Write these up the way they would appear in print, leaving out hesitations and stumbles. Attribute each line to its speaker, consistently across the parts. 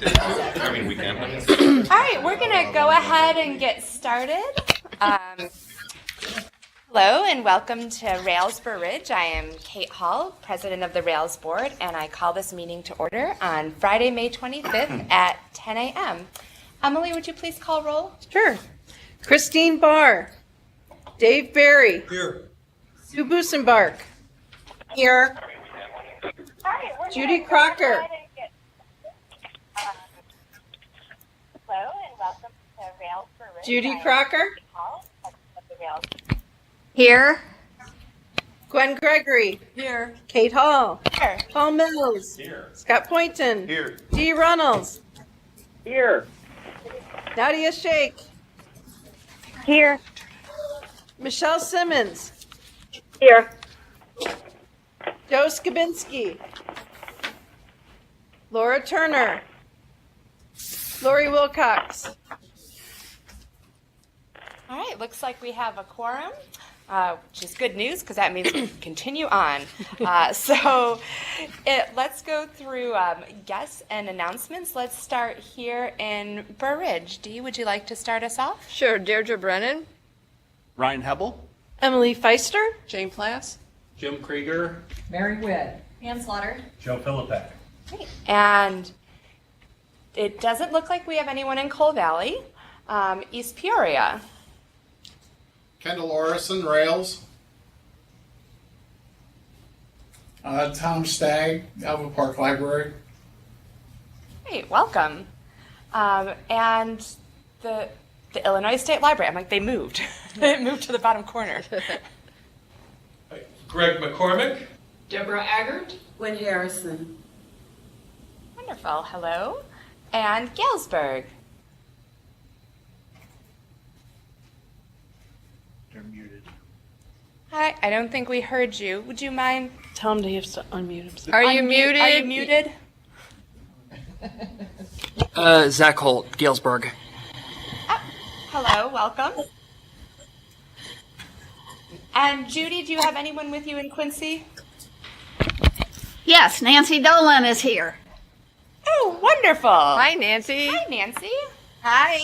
Speaker 1: I mean, we can.
Speaker 2: All right, we're going to go ahead and get started. Hello and welcome to Railsboro Ridge. I am Kate Hall, president of the Rails Board, and I call this meeting to order on Friday, May 25th at 10 a.m. Emily, would you please call roll?
Speaker 3: Sure. Christine Barr. Dave Barry.
Speaker 4: Here.
Speaker 3: Sue Busenbark. Here. Judy Crocker.
Speaker 2: Hello and welcome to Railsboro Ridge.
Speaker 3: Judy Crocker.
Speaker 5: Here.
Speaker 3: Gwen Gregory.
Speaker 5: Here.
Speaker 3: Kate Hall.
Speaker 2: Here.
Speaker 3: Paul Mills.
Speaker 1: Here.
Speaker 3: Scott Poynton.
Speaker 1: Here.
Speaker 3: Dee Runnels.
Speaker 4: Here.
Speaker 3: Nadia Shake.
Speaker 5: Here.
Speaker 3: Michelle Simmons.
Speaker 5: Here.
Speaker 3: Joe Skabinski. Laura Turner. Lori Wilcox.
Speaker 2: All right, looks like we have a quorum, which is good news because that means we can continue on. Let's go through guests and announcements. Let's start here in Burr Ridge. Dee, would you like to start us off?
Speaker 5: Sure. Deirdre Brennan.
Speaker 4: Ryan Hebel.
Speaker 3: Emily Feister.
Speaker 5: Jane Plass.
Speaker 4: Jim Krieger.
Speaker 6: Mary Witt.
Speaker 5: Ann Slaughter.
Speaker 4: Joe Philippek.
Speaker 2: Great. And it doesn't look like we have anyone in Coal Valley. East Peoria.
Speaker 7: Kendall Orison, Rails. Tom Stagg, Alva Park Library.
Speaker 2: Great, welcome. And the Illinois State Library. I'm like, they moved. They moved to the bottom corner.
Speaker 4: Greg McCormick.
Speaker 6: Deborah Aggert. Lynn Harrison.
Speaker 2: Wonderful. Hello. And Galesburg.
Speaker 4: They're muted.
Speaker 2: Hi, I don't think we heard you. Would you mind?
Speaker 3: Tell him to have to unmute himself.
Speaker 5: Are you muted?
Speaker 2: Are you muted?
Speaker 8: Zach Holt, Galesburg.
Speaker 2: Hello, welcome. And Judy, do you have anyone with you in Quincy?
Speaker 5: Yes, Nancy Dolan is here.
Speaker 2: Oh, wonderful.
Speaker 5: Hi, Nancy.
Speaker 2: Hi, Nancy.
Speaker 5: Hi.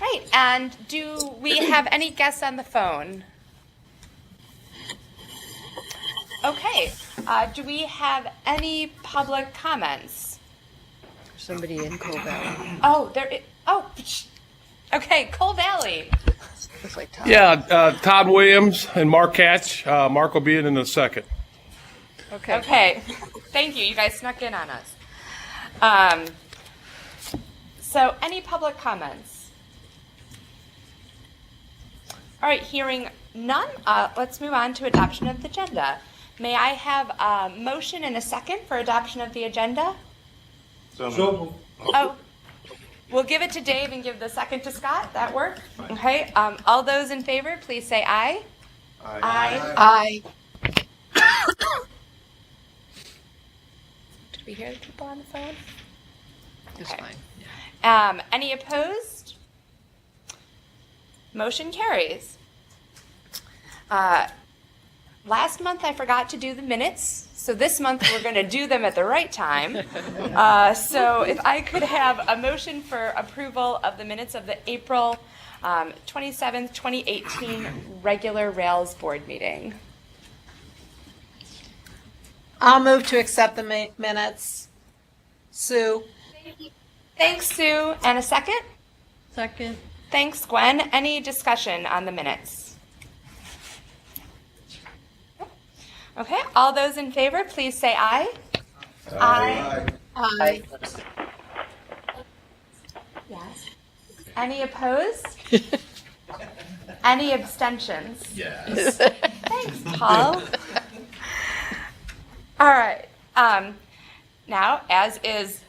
Speaker 2: Right, and do we have any guests on the phone? Okay, do we have any public comments?
Speaker 5: Somebody in Coal Valley.
Speaker 2: Oh, okay, Coal Valley.
Speaker 5: Looks like Tom.
Speaker 9: Yeah, Todd Williams and Mark Hatch. Mark will be in a second.
Speaker 2: Okay, thank you. You guys snuck in on us. So, any public comments? All right, hearing none, let's move on to adoption of the agenda. May I have a motion and a second for adoption of the agenda?
Speaker 4: So.
Speaker 2: Oh, we'll give it to Dave and give the second to Scott. That work? Okay. All those in favor, please say aye.
Speaker 5: Aye.
Speaker 2: Did we hear the people on the phone?
Speaker 5: It's
Speaker 2: Okay.
Speaker 5: fine.
Speaker 2: Any opposed? Motion carries. Last month I forgot to do the minutes, so this month we're going to do them at the right time. So if I could have a motion for approval of the minutes of the April 27th, 2018 regular Rails board meeting.
Speaker 3: I'll move to accept the minutes. Sue.
Speaker 2: Thanks, Sue. And a second?
Speaker 3: Second.
Speaker 2: Thanks, Gwen. Any discussion on the minutes? Okay, all those in favor, please say aye. Aye.
Speaker 5: Aye.
Speaker 2: Yes. Any opposed? Any abstentions?
Speaker 1: Yes.
Speaker 2: Thanks, Paul. All right. Now, as is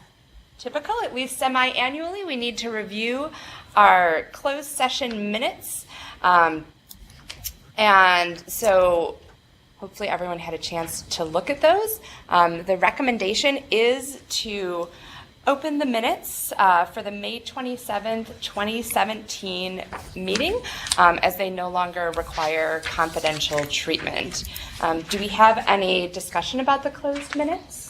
Speaker 2: typical, at least semi-annually, we need to review our closed session minutes. And so hopefully everyone had a chance to look at those. The recommendation is to open the minutes for the May 27th, 2017 meeting, as they no longer require confidential treatment. Do we have any discussion about the closed minutes?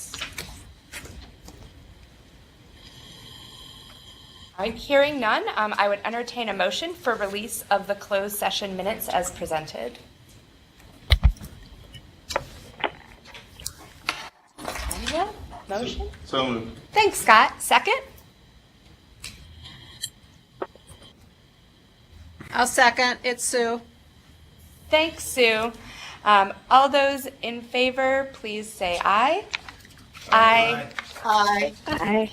Speaker 2: All right, hearing none, I would entertain a motion for release of the closed session minutes as presented. Anyone? Motion?
Speaker 4: So moved.
Speaker 2: Thanks, Scott. Second?
Speaker 3: I'll second. It's Sue.
Speaker 2: Thanks, Sue. All those in favor, please say aye. Aye.
Speaker 3: Aye.
Speaker 5: Aye.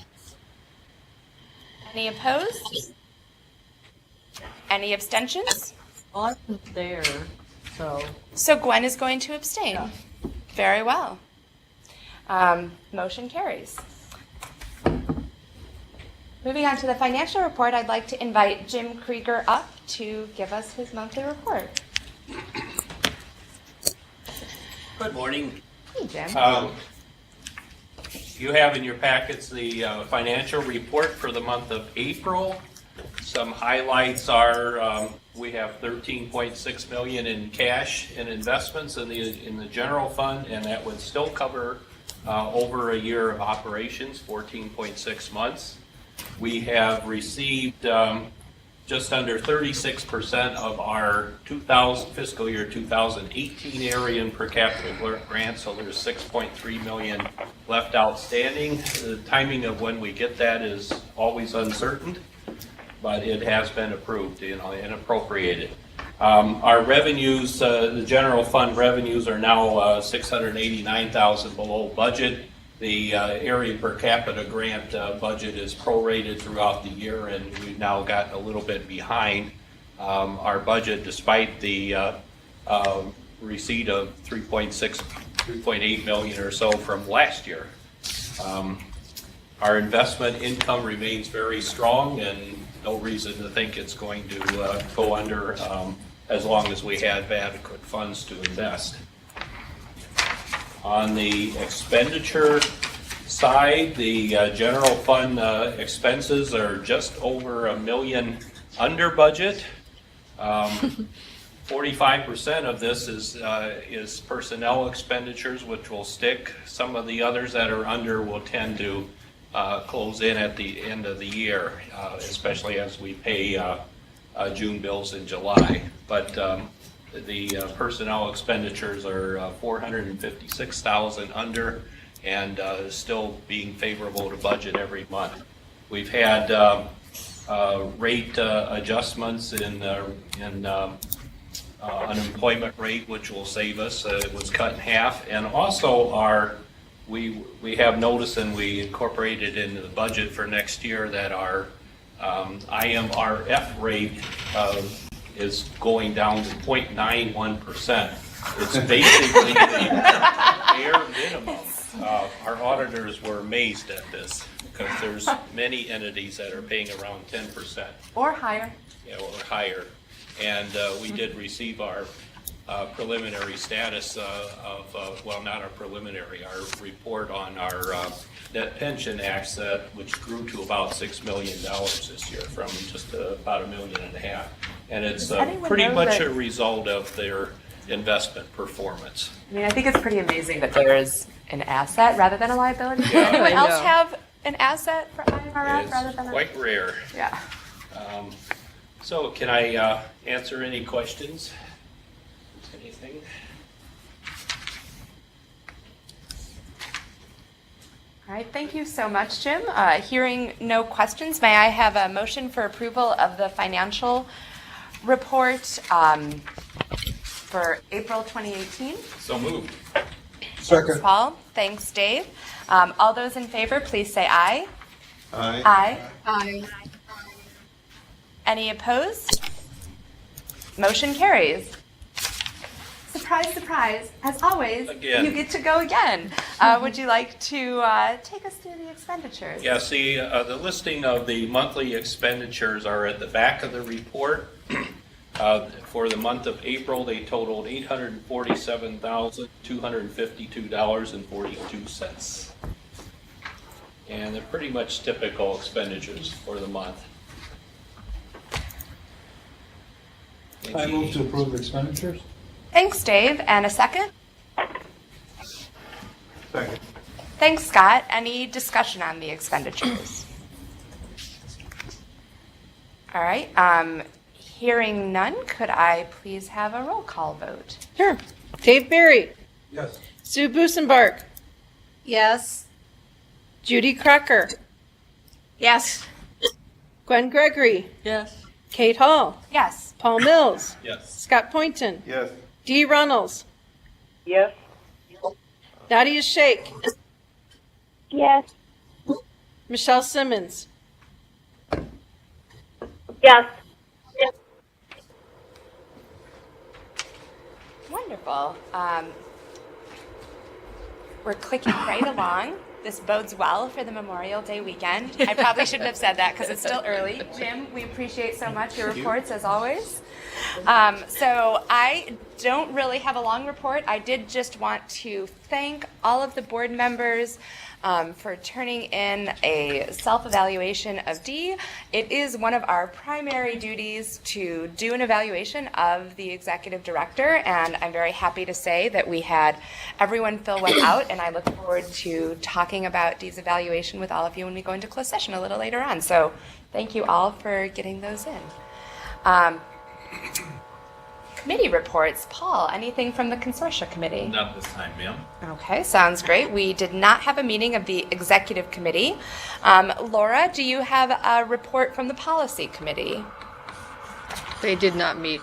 Speaker 2: Any opposed? Any abstentions?
Speaker 6: Wasn't there, so.
Speaker 2: So Gwen is going to abstain. Very well. Motion carries. Moving on to the financial report, I'd like to invite Jim Krieger up to give us his monthly report.
Speaker 1: Good morning.
Speaker 2: Hey, Jim.
Speaker 1: You have in your packets the financial report for the month of April. Some highlights are we have 13.6 million in cash and investments in the general fund, and that would still cover over a year of operations, 14.6 months. We have received just under 36% of our fiscal year 2018 area and per capita grant, so there's 6.3 million left outstanding. The timing of when we get that is always uncertain, but it has been approved, and appropriated. Our revenues, the general fund revenues are now 689,000 below budget. The area per capita grant budget is prorated throughout the year, and we've now gotten a little bit behind our budget despite the receipt of 3.8 million or so from last year. Our investment income remains very strong, and no reason to think it's going to go under as long as we have adequate funds to invest. On the expenditure side, the general fund expenses are just over $1 million under budget. 45% of this is personnel expenditures, which will stick. Some of the others that are under will tend to close in at the end of the year, especially as we pay June bills in July. But the personnel expenditures are 456,000 under, and still being favorable to budget every month. We've had rate adjustments in unemployment rate, which will save us. It was cut in half, and also we have noticed, and we incorporated into the budget for next year, that our IMRF rate is going down to 0.91%. It's basically the bare minimum. Our auditors were amazed at this, because there's many entities that are paying around 10%.
Speaker 2: Or higher.
Speaker 1: Yeah, or higher. And we did receive our preliminary status well, not our preliminary, our report on our net pension asset, which grew to about $6 million this year from just about $1.5 million. And it's pretty much a result of their investment performance.
Speaker 2: I mean, I think it's pretty amazing that there is an asset rather than a liability. Does
Speaker 1: Yeah.
Speaker 2: anyone
Speaker 5: I
Speaker 2: else
Speaker 5: know.
Speaker 2: have an asset for IMRF rather
Speaker 1: It's
Speaker 2: than
Speaker 1: quite rare.
Speaker 2: Yeah.
Speaker 1: So can I answer any questions? Anything?
Speaker 2: All right, thank you so much, Jim. Hearing no questions, may I have a motion for approval of the financial report for April 2018?
Speaker 1: So moved.
Speaker 2: Thanks, Paul. Thanks, Dave. All those in favor, please say aye.
Speaker 4: Aye.
Speaker 2: Aye.
Speaker 5: Aye.
Speaker 2: Any opposed? Motion carries. Surprise, surprise. As always,
Speaker 1: Again.
Speaker 2: you get to go again. Would you like to take us through the expenditures?
Speaker 1: Yeah, see, the listing of the monthly expenditures are at the back of the report. For the month of April, they totaled $847,252.42. And they're pretty much typical expenditures for the month.
Speaker 4: I move to approve expenditures.
Speaker 2: Thanks, Dave. And a second?
Speaker 4: Second.
Speaker 2: Thanks, Scott. Any discussion on the expenditures? All right. Hearing none, could I please have a roll call vote?
Speaker 3: Sure. Dave Barry,
Speaker 4: Yes.
Speaker 3: Sue Busenbark,
Speaker 5: Yes.
Speaker 3: Judy Crocker,
Speaker 5: Yes.
Speaker 3: Gwen Gregory,
Speaker 6: yes.
Speaker 3: Kate Hall,
Speaker 2: Yes.
Speaker 3: Paul Mills,
Speaker 4: Yes.
Speaker 3: Scott Poynton,
Speaker 4: Yes.
Speaker 3: Dee Runnels,
Speaker 5: Yes.
Speaker 3: Nadia Shake,
Speaker 5: Yes.
Speaker 3: Michelle Simmons.
Speaker 5: Yes.
Speaker 2: Wonderful. We're clicking right along. This bodes well for the Memorial Day weekend. I probably shouldn't have said that because it's still early. Jim, we appreciate so much your reports as always. So I don't really have a long report. I did just want to thank all of the board members for turning in a self-evaluation of Dee. It is one of our primary duties to do an evaluation of the executive director, and I'm very happy to say that we had everyone fill one out, and I look forward to talking about Dee's evaluation with all of you when we go into closed session a little later on. So thank you all for getting those in. Committee reports. Paul, anything from the consortia committee?
Speaker 4: Not this time, ma'am.
Speaker 2: Okay, sounds great. We did not have a meeting of the executive committee. Laura, do you have a report from the policy committee?
Speaker 5: They did not meet.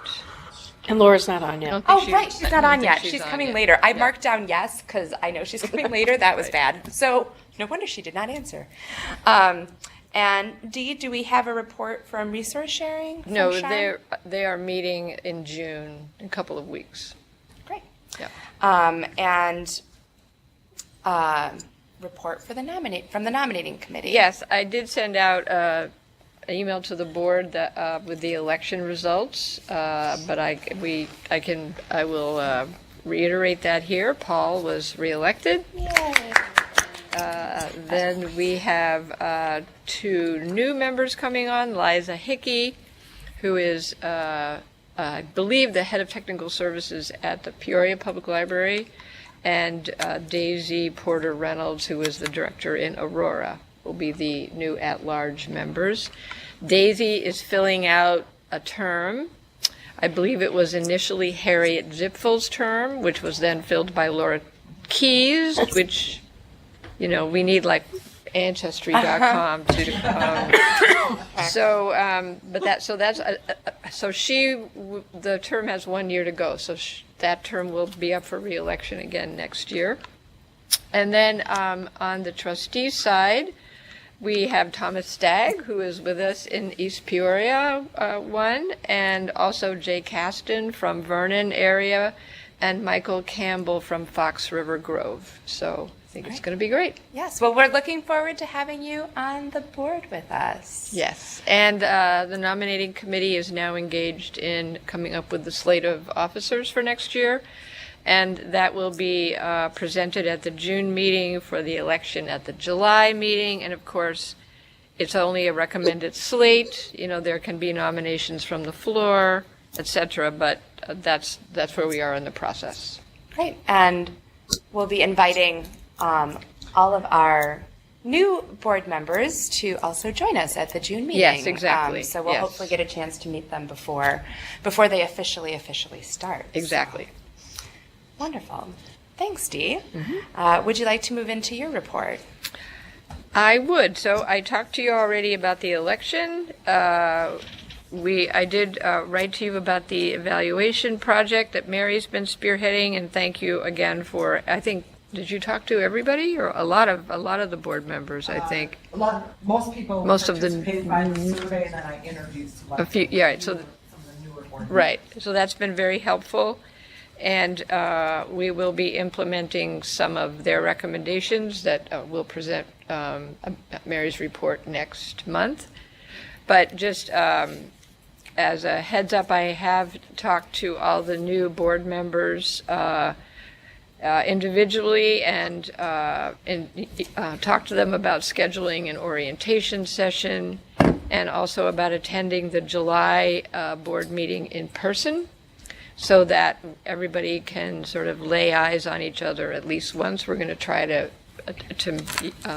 Speaker 3: And Laura's not on
Speaker 5: I
Speaker 3: yet.
Speaker 5: don't think
Speaker 2: Oh,
Speaker 5: she-
Speaker 2: right, she's
Speaker 5: I
Speaker 2: not
Speaker 5: don't
Speaker 2: on
Speaker 5: think
Speaker 2: yet.
Speaker 5: she's
Speaker 2: She's
Speaker 5: on
Speaker 2: coming
Speaker 5: yet.
Speaker 2: later. I
Speaker 5: Yeah.
Speaker 2: marked down yes because I know she's coming later. That was bad. So no wonder she did not answer. And Dee, do we have a report from resource sharing? from
Speaker 5: No,
Speaker 2: Sean?
Speaker 5: they are meeting in June, in a couple of weeks.
Speaker 2: Great.
Speaker 5: Yeah.
Speaker 2: And report for the from the nominating committee.
Speaker 5: Yes, I did send out an email to the board that, with the election results, but I will reiterate that here. Paul was reelected.
Speaker 2: Yay.
Speaker 5: Then we have 2 new members coming on, Liza Hickey, who is, I believe, the head of technical services at the Peoria Public Library, and Daisy Porter Reynolds, who is the director in Aurora, will be the new at-large members. Daisy is filling out a term. I believe it was initially Harriet Zipfel's term, which was then filled by Laura Keys, which, you know, we need like Ancestry.com to. The term has 1 year to go, so that term will be up for re-election again next year. And then on the trustee side, we have Thomas Stagg, who is with us in East Peoria, and also Jay Caston from Vernon area, and Michael Campbell from Fox River Grove. So I think it's going to be great.
Speaker 2: Yes, well, we're looking forward to having you on the board with us.
Speaker 5: Yes, and the nominating committee is now engaged in coming up with the slate of officers for next year, and that will be presented at the June meeting for the election at the July meeting, and of course, it's only a recommended slate. You know, there can be nominations from the floor, etc., but that's where we are in the process.
Speaker 2: Great, and we'll be inviting all of our new board members to also join us at the June meeting.
Speaker 5: Yes, exactly.
Speaker 2: So we'll
Speaker 5: Yes.
Speaker 2: hopefully get a chance to meet them before they officially start.
Speaker 5: Exactly.
Speaker 2: Wonderful. Thanks, Dee.
Speaker 5: Mm-hmm.
Speaker 2: Would you like to move into your report?
Speaker 5: I would. So I talked to you already about the election. I did write to you about the evaluation project that Mary's been spearheading, and thank you again for. I think, did you talk to everybody or a lot of the board members? I think
Speaker 10: Most people
Speaker 5: Most of the-
Speaker 10: participated by the survey, and then I interviewed
Speaker 5: a few. Yeah, right. So
Speaker 10: some of the newer board members.
Speaker 5: right. So that's been very helpful, and we will be implementing some of their recommendations that we'll present Mary's report next month. But just as a heads up, I have talked to all the new board members individually and talked to them about scheduling an orientation session and also about attending the July board meeting in person so that everybody can sort of lay eyes on each other at least once. We're going to try to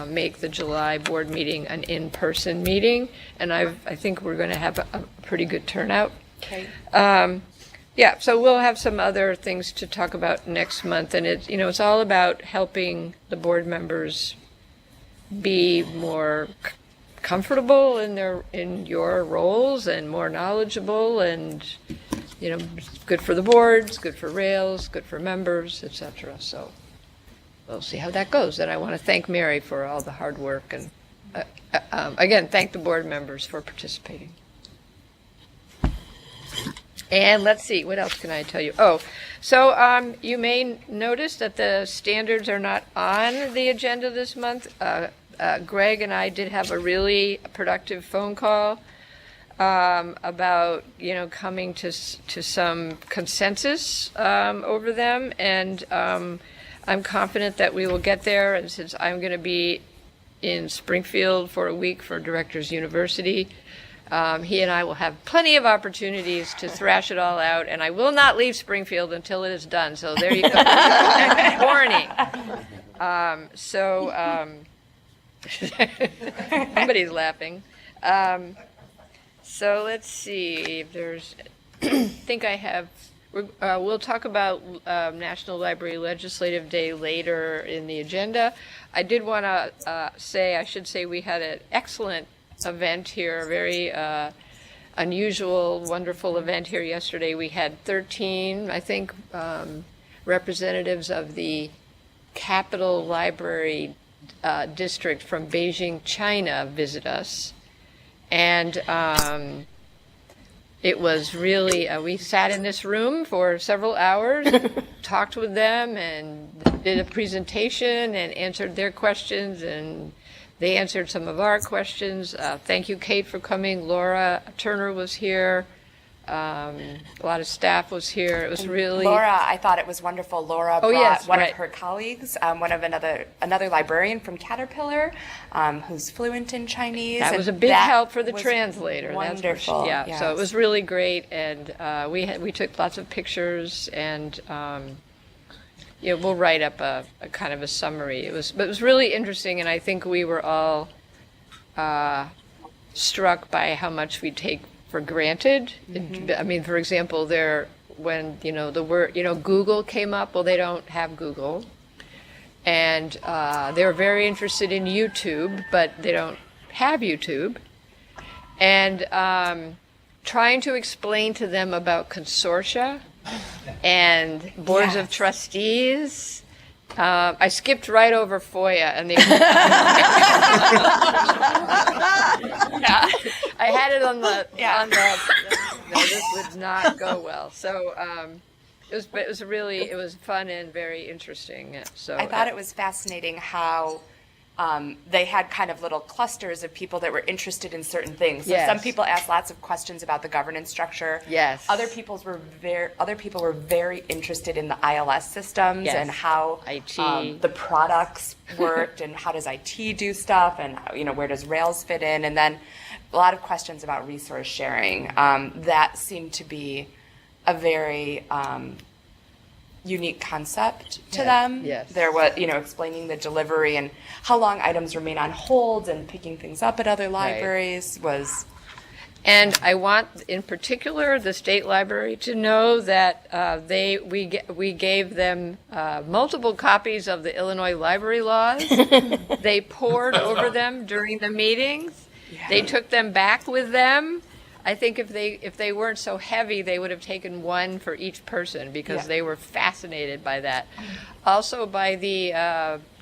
Speaker 5: make the July board meeting an in-person meeting, and I think we're going to have a pretty good turnout.
Speaker 2: Okay.
Speaker 5: Yeah, so we'll have some other things to talk about next month, and it's all about helping the board members be more comfortable in your roles and more knowledgeable, and good for the boards, good for Rails, good for members, etc. So we'll see how that goes. And I want to thank Mary for all the hard work, and again, thank the board members for participating. And let's see, what else can I tell you? Oh, so you may notice that the standards are not on the agenda this month. Greg and I did have a really productive phone call about coming to some consensus over them, and I'm confident that we will get there. And since I'm going to be in Springfield for a week for Directors University, he and I will have plenty of opportunities to thrash it all out, and I will not leave Springfield until it is done. So there you go. Warning. Somebody's laughing. So let's see if there's. think I have. We'll talk about National Library Legislative Day later in the agenda. I did want to say we had an excellent event here, a very unusual, wonderful event here yesterday. We had 13, I think, representatives of the Capital Library District from Beijing, China visit us. And it was really, we sat in this room for several hours, talked with them, and did a presentation and answered their questions, and they answered some of our questions. Thank you, Kate, for coming. Laura Turner was here. A lot of staff was here. It was really...
Speaker 2: Laura, I thought it was wonderful. Laura brought
Speaker 5: yes,
Speaker 2: one
Speaker 5: right.
Speaker 2: of her colleagues, one of another librarian from Caterpillar, who's fluent in Chinese.
Speaker 5: That
Speaker 2: and
Speaker 5: was a big
Speaker 2: that
Speaker 5: help for the
Speaker 2: was
Speaker 5: translator.
Speaker 2: Wonderful.
Speaker 5: That's
Speaker 2: yes.
Speaker 5: So it was really great, and we took lots of pictures, and we'll write up a kind of a summary. It was really interesting, and I think we were all struck by how much we take for granted.
Speaker 2: Mm-hmm.
Speaker 5: I mean, for example, when the word Google came up. Well, they don't have Google, and they were very interested in YouTube, but they don't have YouTube. And trying to explain to them about consortia and boards of trustees. I skipped right over FOIA, and they. I had it on the. No, this would not go well. So it was fun and very interesting. So
Speaker 2: I thought it was fascinating how they had kind of little clusters of people that were interested in certain things. So
Speaker 5: Yes.
Speaker 2: some people asked lots of questions about the governance structure.
Speaker 5: Yes.
Speaker 2: Other people were very interested in the ILS systems
Speaker 5: Yes.
Speaker 2: and how
Speaker 5: IT.
Speaker 2: the products worked and how does IT do stuff and where does Rails fit in, and then a lot of questions about resource sharing. That seemed to be a very unique concept to them.
Speaker 5: Yes.
Speaker 2: There was, explaining the delivery and how long items remain on hold and picking things up at other libraries was.
Speaker 5: And I want, in particular, the state library to know that we gave them multiple copies of the Illinois library laws. They pored over them during the meetings.
Speaker 2: Yeah.
Speaker 5: They took them back with them. I think if they weren't so heavy, they would have taken one for each person because
Speaker 2: Yeah.
Speaker 5: they were fascinated by that. Also by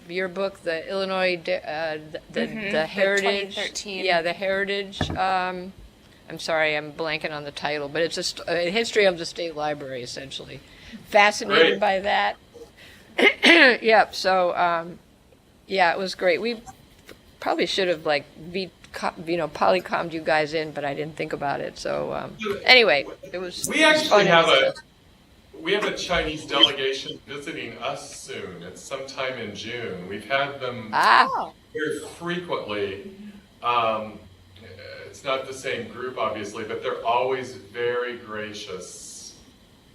Speaker 5: your book, the Illinois, the Heritage.
Speaker 2: 2013.
Speaker 5: Yeah, the Heritage. I'm sorry, I'm blanking on the title, but it's a history of the state library, essentially. Fascinated by that. Yep. So, it was great. We probably should have polycommed you guys in, but I didn't think about it. So anyway, it was.
Speaker 11: We actually have a Chinese delegation visiting us soon. It's sometime in June. We've had them very frequently. It's not the same group, obviously, but they're always very gracious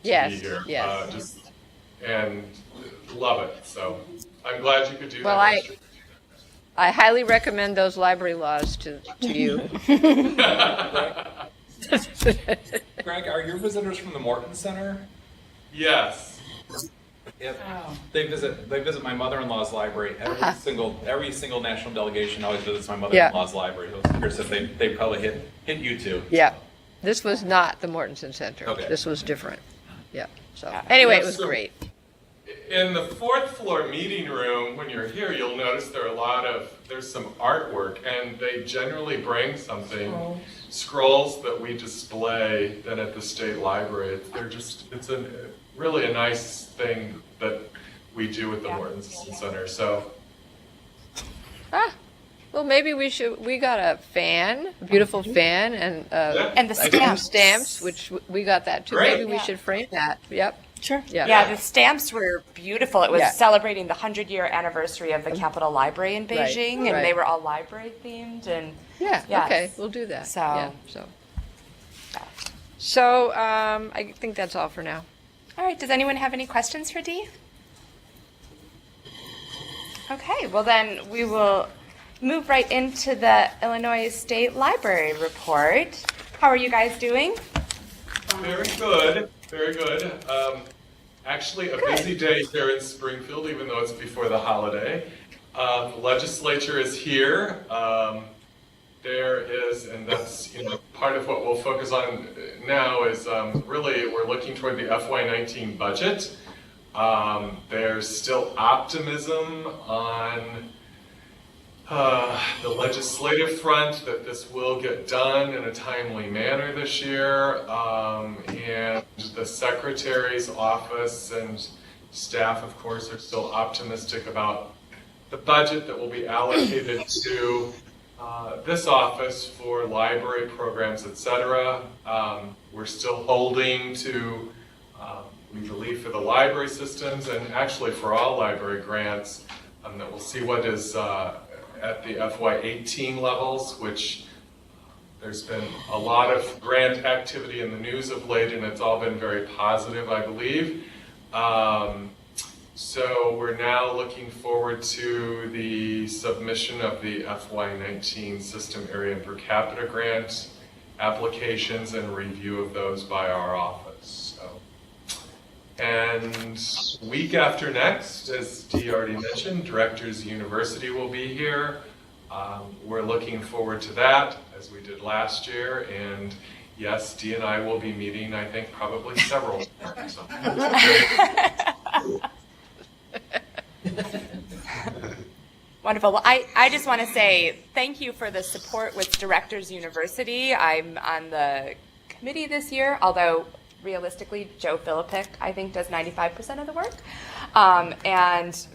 Speaker 11: to be here.
Speaker 5: Yes.
Speaker 11: And love it. So I'm glad you could do
Speaker 5: Well,
Speaker 11: that.
Speaker 5: I highly recommend those library laws to you.
Speaker 12: Greg, are your visitors from the Morton Center?
Speaker 11: Yes.
Speaker 12: Yep. They visit my mother-in-law's library. Every single national delegation always visits my mother-in-law's library. I was curious if they probably hit you too.
Speaker 5: Yeah. This was not the Mortensen Center.
Speaker 12: Okay.
Speaker 5: This was different. Yeah. So anyway, it was great.
Speaker 11: In the fourth floor meeting room, when you're here, you'll notice there's some artwork, and they generally bring something, scrolls that we display then at the state library. It's really a nice thing that we do with the Mortensen Center. So.
Speaker 5: Well, maybe we got a beautiful fan,
Speaker 2: And the
Speaker 5: stamps, which we got that too.
Speaker 11: Great.
Speaker 5: Maybe we should frame that. Yep.
Speaker 2: Sure.
Speaker 5: Yeah.
Speaker 2: Yeah, the stamps were beautiful. It was
Speaker 5: Yeah.
Speaker 2: celebrating the 100-year anniversary of the Capitol Library in
Speaker 5: Right,
Speaker 2: Beijing, and
Speaker 5: right.
Speaker 2: they were all library themed. And
Speaker 5: Yeah.
Speaker 2: Yes.
Speaker 5: Okay. We'll do that.
Speaker 2: So-
Speaker 5: Yeah. So I think that's all for now.
Speaker 2: all right, does anyone have any questions for Dee? Okay, well then we will move right into the Illinois State Library report. How are you guys doing?
Speaker 11: Very good, very good. Actually, a busy day here in Springfield, even though it's before the holiday. The legislature is here. There is, and that's part of what we'll focus on now is really we're looking toward the FY19 budget. There's still optimism on the legislative front that this will get done in a timely manner this year, and the Secretary's office and staff, of course, are still optimistic about the budget that will be allocated to this office for library programs, etc. We're still holding to, we believe, for the library systems and actually for all library grants, that we'll see what is at the FY18 levels, which there's been a lot of grant activity in the news of late, and it's all been very positive, I believe. So we're now looking forward to the submission of the FY19 system area and per capita grant applications and review of those by our office. And week after next, as Dee already mentioned, Directors University will be here. We're looking forward to that, as we did last year. And yes, Dee and I will be meeting, I think, probably several times.
Speaker 2: Wonderful. Well, I just want to say thank you for the support with Directors University. I'm on the committee this year, although realistically, Joe Philippic, I think, does 95% of the work. And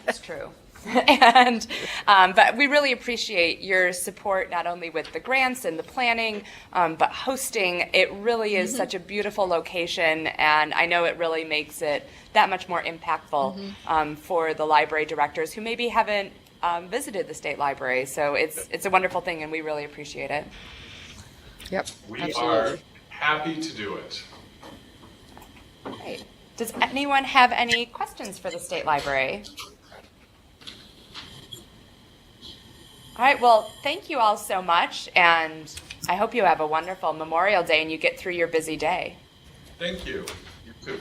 Speaker 2: it's true. But we really appreciate your support, not only with the grants and the planning, but hosting. It really is such a beautiful location, and I know it really makes it that much more impactful for the library directors who maybe haven't visited the state library. So it's a wonderful thing, and we really appreciate it.
Speaker 5: Yep.
Speaker 11: We are happy to do it.
Speaker 2: Great. Does anyone have any questions for the state library? All right, well, thank you all so much, and I hope you have a wonderful Memorial Day and you get through your busy day.
Speaker 11: Thank you. You too.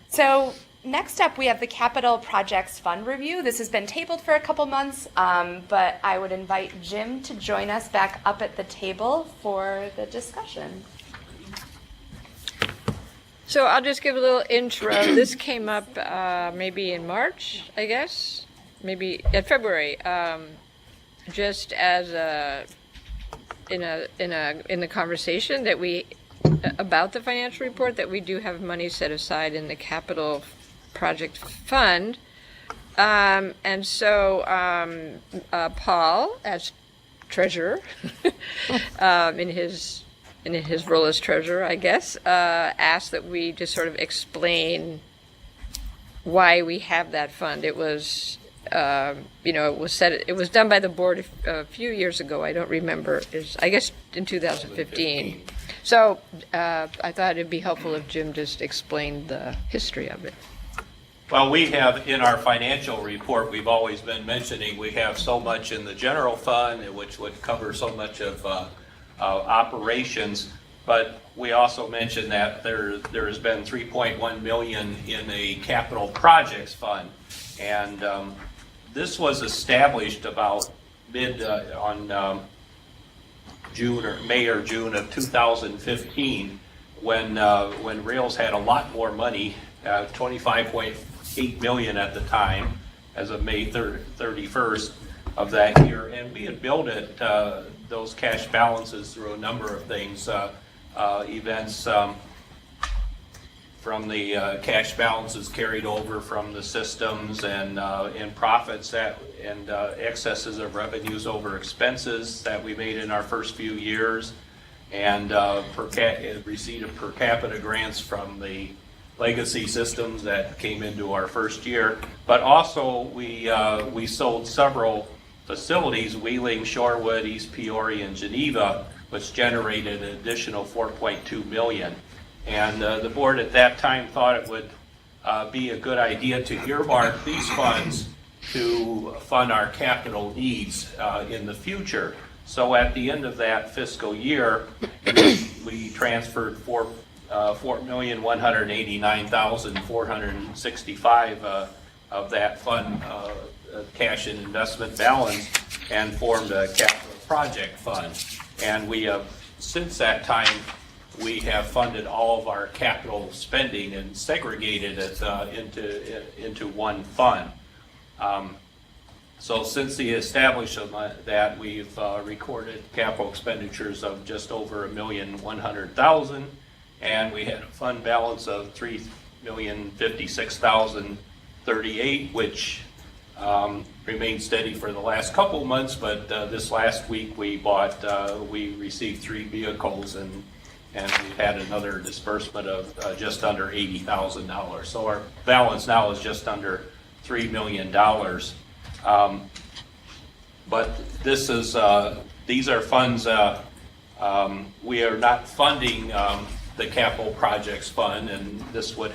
Speaker 2: So next up, we have the Capital Projects Fund Review. This has been tabled for a couple months, but I would invite Jim to join us back up at the table for the discussion.
Speaker 5: So I'll just give a little intro. This came up maybe in March, I guess, maybe in February, just as in the conversation that we about the financial report that we do have money set aside in the capital project fund, and so Paul, as treasurer, in his role as treasurer, I guess, asked that we just sort of explain why we have that fund. It was it was said, it was done by the board a few years ago. I don't remember. I guess in 2015. So I thought it'd be helpful if Jim just explained the history of it.
Speaker 1: Well, we have in our financial report, we've always been mentioning, we have so much in the general fund, which would cover so much of operations. But we also mentioned that there has been 3.1 million in a capital projects fund. And this was established about May or June of 2015, when Rails had a lot more money, 25.8 million at the time, as of May 31st of that year, and we had built it, those cash balances through a number of things, events. From the cash balances carried over from the systems and profits and excesses of revenues over expenses that we made in our first few years, and receipt of per capita grants from the legacy systems that came into our first year. But also we sold several facilities, Wheeling, Shorewood, East Peoria, and Geneva, which generated an additional 4.2 million. And the board at that time thought it would be a good idea to earmark these funds to fund our capital needs in the future. So at the end of that fiscal year, we transferred 4,189,465 of that fund cash and investment balance and formed a capital project fund. And we have, since that time, we have funded all of our capital spending and segregated it into one fund. So since the establishment of that, we've recorded capital expenditures of just over $1,100,000, and we had a fund balance of $3,056,038, which remained steady for the last couple months. But this last week we received 3 vehicles, and we've had another disbursement of just under $80,000. So our balance now is just under $3 million. But this is these are funds. We are not funding the capital projects fund, and this would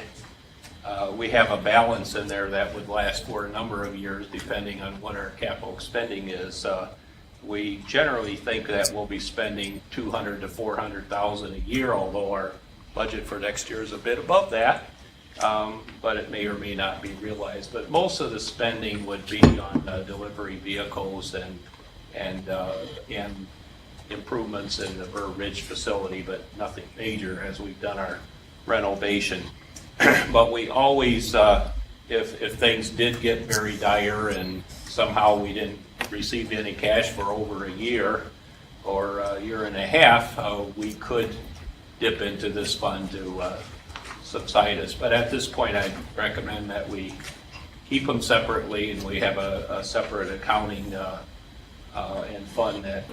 Speaker 1: we have a balance in there that would last for a number of years, depending on what our capital spending is. We generally think that we'll be spending $200,000 to $400,000 a year, although our budget for next year is a bit above that. But it may or may not be realized. But most of the spending would be on delivery vehicles and improvements in the Burr Ridge facility, but nothing major as we've done our renovation. But we always, if things did get very dire and somehow we didn't receive any cash for over a year or a year and a half, we could dip into this fund to subside us. But at this point, I'd recommend that we keep them separately, and we have a separate accounting and fund that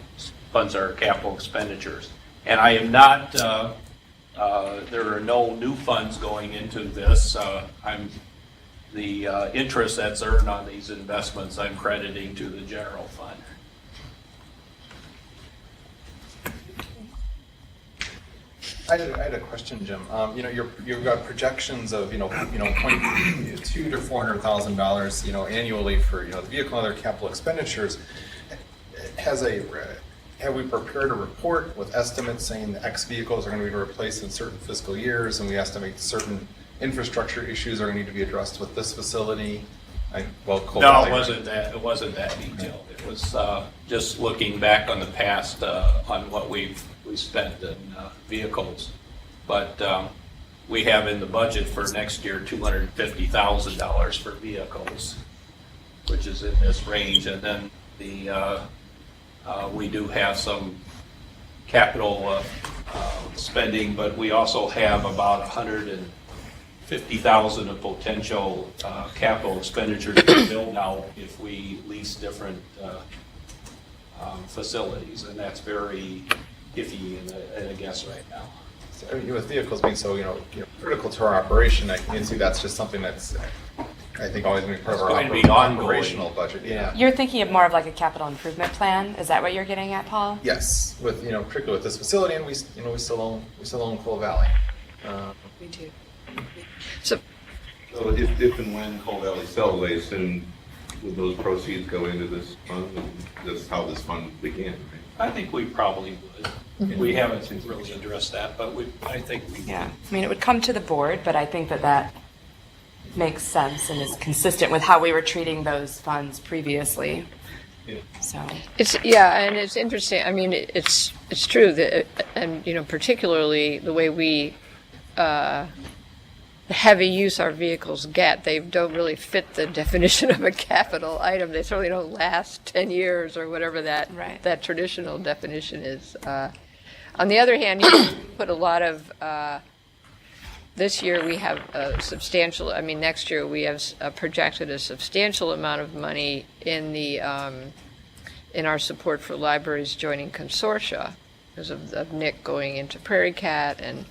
Speaker 1: funds our capital expenditures. And I am not, there are no new funds going into this. The interest that's earned on these investments, I'm crediting to the general fund.
Speaker 12: I had a question, Jim. You've got projections of $200,000 to $400,000 annually for the vehicle and other capital expenditures. Have we prepared a report with estimates saying the X vehicles are going to be replaced in certain fiscal years, and we estimate certain infrastructure issues are going to need to be addressed with this facility?
Speaker 1: No, it wasn't that. It wasn't that detailed. It was just looking back on the past on what we spent in vehicles. But we have in the budget for next year $250,000 for vehicles, which is in this range, and then we do have some capital spending, but we also have about $150,000 of potential capital expenditures to build out if we lease different facilities, and that's very iffy in a guess right now.
Speaker 12: So, with vehicles being so critical to our operation, I can see that's just something that's I think always going to be part of
Speaker 1: It's
Speaker 12: our
Speaker 1: going to be ongoing.
Speaker 12: operational budget, yeah.
Speaker 2: You're thinking of more of like a capital improvement plan? Is that what you're getting at, Paul?
Speaker 12: Yes, with, particularly with this facility, and we still own Coal Valley.
Speaker 2: We do.
Speaker 5: So,
Speaker 13: So if and when Coal Valley sells, I assume would those proceeds go into this fund? And this is how this fund began, right?
Speaker 1: I think we probably would. We haven't really addressed that, but I think we would.
Speaker 2: Yeah, I mean, it would come to the board, but I think that makes sense and is consistent with how we were treating those funds previously.
Speaker 1: Yeah.
Speaker 2: So,
Speaker 5: and it's interesting. I mean, it's true that, and particularly the way we, the heavy use our vehicles get, they don't really fit the definition of a capital item. They certainly don't last 10 years or whatever that traditional definition is. On the other hand, you put a lot of. This year we have a substantial. I mean, next year we have projected a substantial amount of money in the in our support for libraries joining consortia because of Nick going into Prairie Cat, and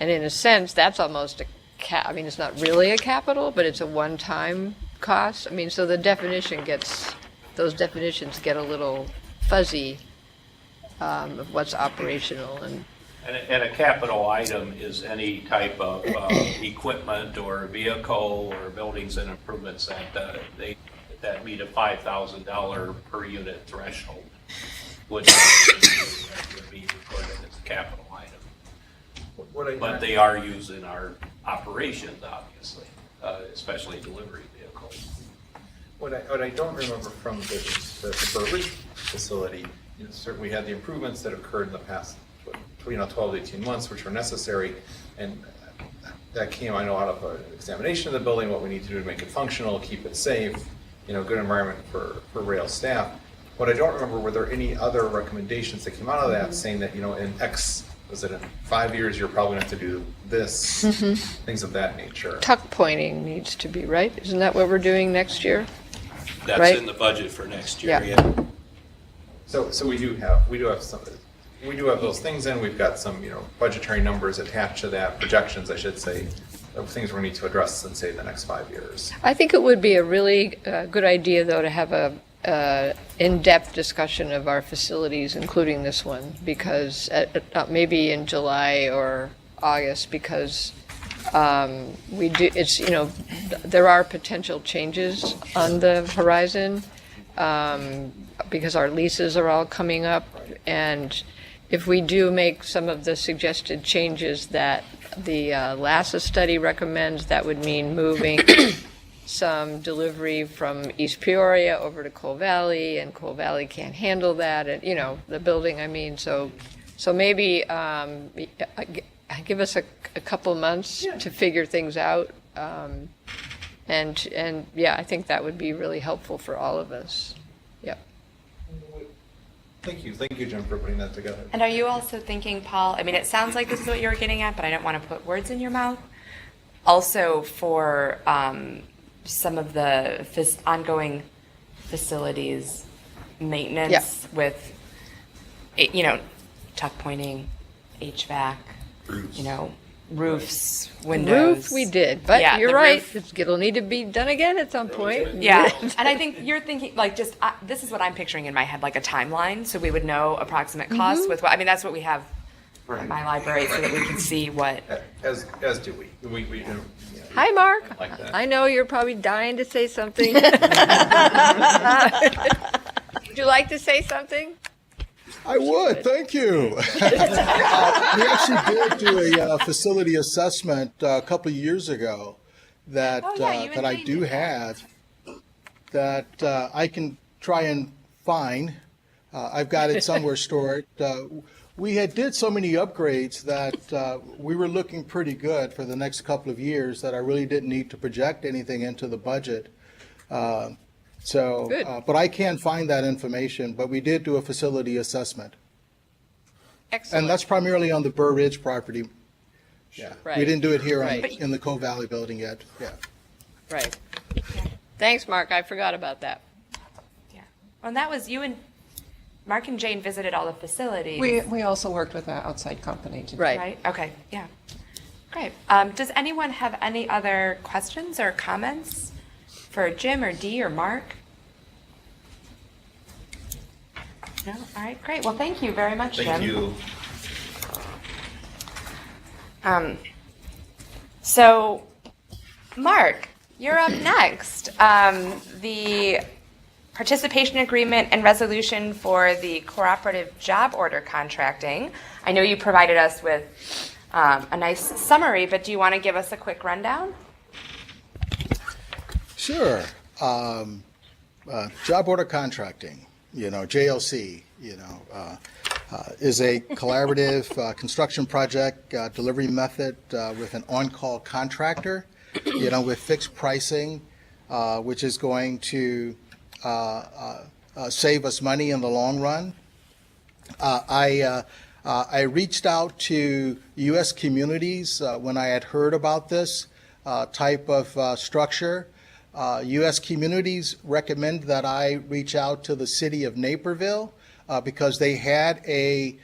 Speaker 5: in a sense that's almost a. I mean, it's not really a capital, but it's a one-time cost. I mean, so those definitions get a little fuzzy of what's operational
Speaker 1: And a capital item is any type of equipment or vehicle or buildings and improvements that meet a $5,000 per unit threshold would be recorded as a capital item. But they are used in our operations, obviously, especially delivery vehicles.
Speaker 12: What I don't remember from the Burley facility, certainly we had the improvements that occurred in the past 12 to 18 months, which were necessary, and that came, I know, out of an examination of the building, what we need to do to make it functional, keep it safe, good environment for rail staff. What I don't remember, were there any other recommendations that came out of that saying that, in X, was it in 5 years, you're probably going to have to do this, things of that nature.
Speaker 5: tuck pointing needs to be, right? Isn't that what we're doing next year?
Speaker 1: That's
Speaker 5: Right.
Speaker 1: in the budget for next year,
Speaker 5: Yeah.
Speaker 12: So we do have those things in. We've got some, budgetary numbers attached to that, projections, I should say, of things we need to address in, say, the next 5 years.
Speaker 5: I think it would be a really good idea, though, to have a in-depth discussion of our facilities, including this one, because maybe in July or August, because we do. It's there are potential changes on the horizon because our leases are all coming up, and if we do make some of the suggested changes that the LASA study recommends, that would mean moving some delivery from East Peoria over to Coal Valley, and Coal Valley can't handle that, and the building. I mean, so maybe give us a couple months to figure things out, and yeah, I think that would be really helpful for all of us. Yep.
Speaker 12: Thank you, Jim, for putting that together.
Speaker 2: and are you also thinking, Paul? I mean, it sounds like this is what you were getting at, but I don't want to put words in your mouth. Also, for some of the ongoing facilities maintenance with, tuck pointing, HVAC, roofs, windows.
Speaker 5: Roof we did, but
Speaker 2: Yeah,
Speaker 5: you're
Speaker 2: the
Speaker 5: right.
Speaker 2: roof.
Speaker 5: It'll need to be done again at some point.
Speaker 2: Yeah, and I think you're thinking this is what I'm picturing in my head, like a timeline, so we would know approximate costs with what. I mean, that's what we have at my library, so that we can see what.
Speaker 12: As do we. We do.
Speaker 5: Hi, Mark.
Speaker 12: Like that.
Speaker 5: I know you're probably dying to say something. Would you like to say something?
Speaker 4: I would, thank you. We actually did do a facility assessment a couple of years ago that that I do have that I can try and find. I've got it somewhere stored. We had did so many upgrades that we were looking pretty good for the next couple of years that I really didn't need to project anything into the budget. But I can find that information, but we did do a facility assessment.
Speaker 5: Excellent.
Speaker 4: And that's primarily on the Burr Ridge property. Yeah.
Speaker 5: Right.
Speaker 4: We didn't do it here
Speaker 5: Right.
Speaker 4: in the Coal Valley building yet. Yeah.
Speaker 5: Right. Thanks, Mark. I forgot about that.
Speaker 2: Yeah, and that was you and Mark and Jane visited all the facilities.
Speaker 6: We also worked with an outside company to do
Speaker 5: Right.
Speaker 2: Right. Okay. Yeah. Great. Does anyone have any other questions or comments for Jim or Dee or Mark? No? All right, great. Well, thank you very much, Jim.
Speaker 13: Thank you.
Speaker 2: So, Mark, you're up next. The participation agreement and resolution for the cooperative job order contracting. I know you provided us with a nice summary, but do you want to give us a quick rundown?
Speaker 4: Sure. Job order contracting, JLC, is a collaborative construction project delivery method with an on-call contractor, with fixed pricing, which is going to save us money in the long run. I reached out to U.S. Communities when I had heard about this type of structure. U.S. Communities recommend that I reach out to the city of Naperville because they had a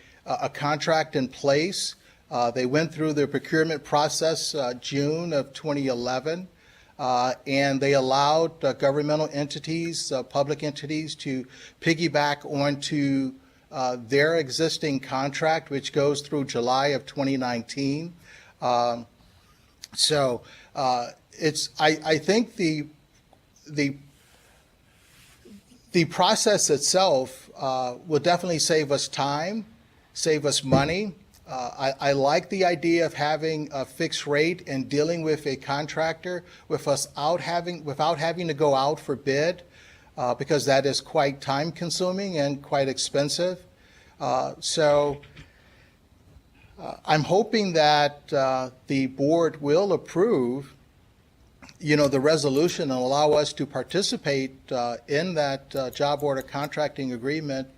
Speaker 4: contract in place. They went through the procurement process June of 2011, and they allowed governmental entities, public entities, to piggyback onto their existing contract, which goes through July of 2019. I think the process itself will definitely save us time, save us money. I like the idea of having a fixed rate and dealing with a contractor without having to go out for bid, because that is quite time consuming and quite expensive. I'm hoping that the board will approve the resolution and allow us to participate in that job order contracting agreement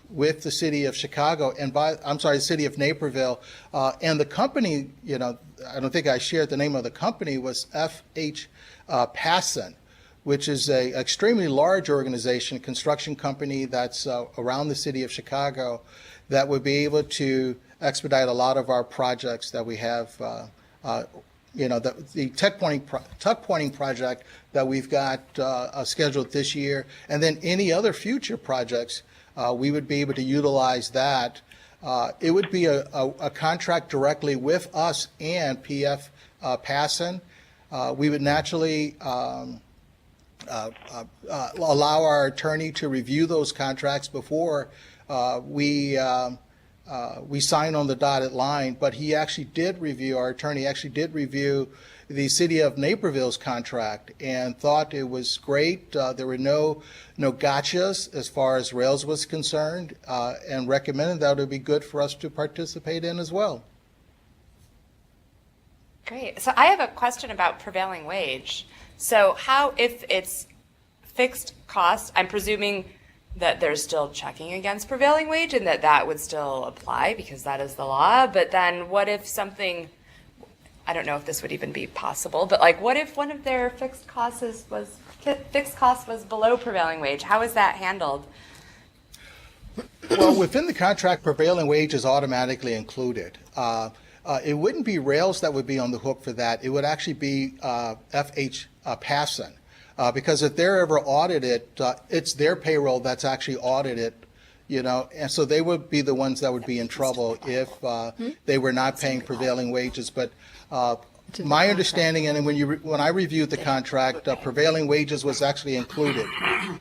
Speaker 4: with the city of Chicago the city of Naperville. And the company, I don't think I shared the name of the company, was F.H. Passon, which is a extremely large organization, construction company that's around the city of Chicago that would be able to expedite a lot of our projects that we have. The tuck pointing project that we've got scheduled this year, and then any other future projects, we would be able to utilize that. It would be a contract directly with us and P.F. Passon. We would naturally allow our attorney to review those contracts before we sign on the dotted line, but our attorney actually did review the city of Naperville's contract and thought it was great. There were no gotchas as far as Rails was concerned, and recommended that it would be good for us to participate in as well.
Speaker 2: Great. So I have a question about prevailing wage. So if it's fixed cost, I'm presuming that they're still checking against prevailing wage and that would still apply because that is the law. But then what if something, I don't know if this would even be possible, but what if one of their fixed costs was below prevailing wage? How is that handled?
Speaker 4: Well, within the contract, prevailing wage is automatically included. It wouldn't be Rails that would be on the hook for that. It would actually be F.H. Passon. Because if they're ever audited, it's their payroll that's actually audited, and so they would be the ones that would be in trouble if they were not paying prevailing wages. But my understanding, and when I reviewed the contract, prevailing wages was actually included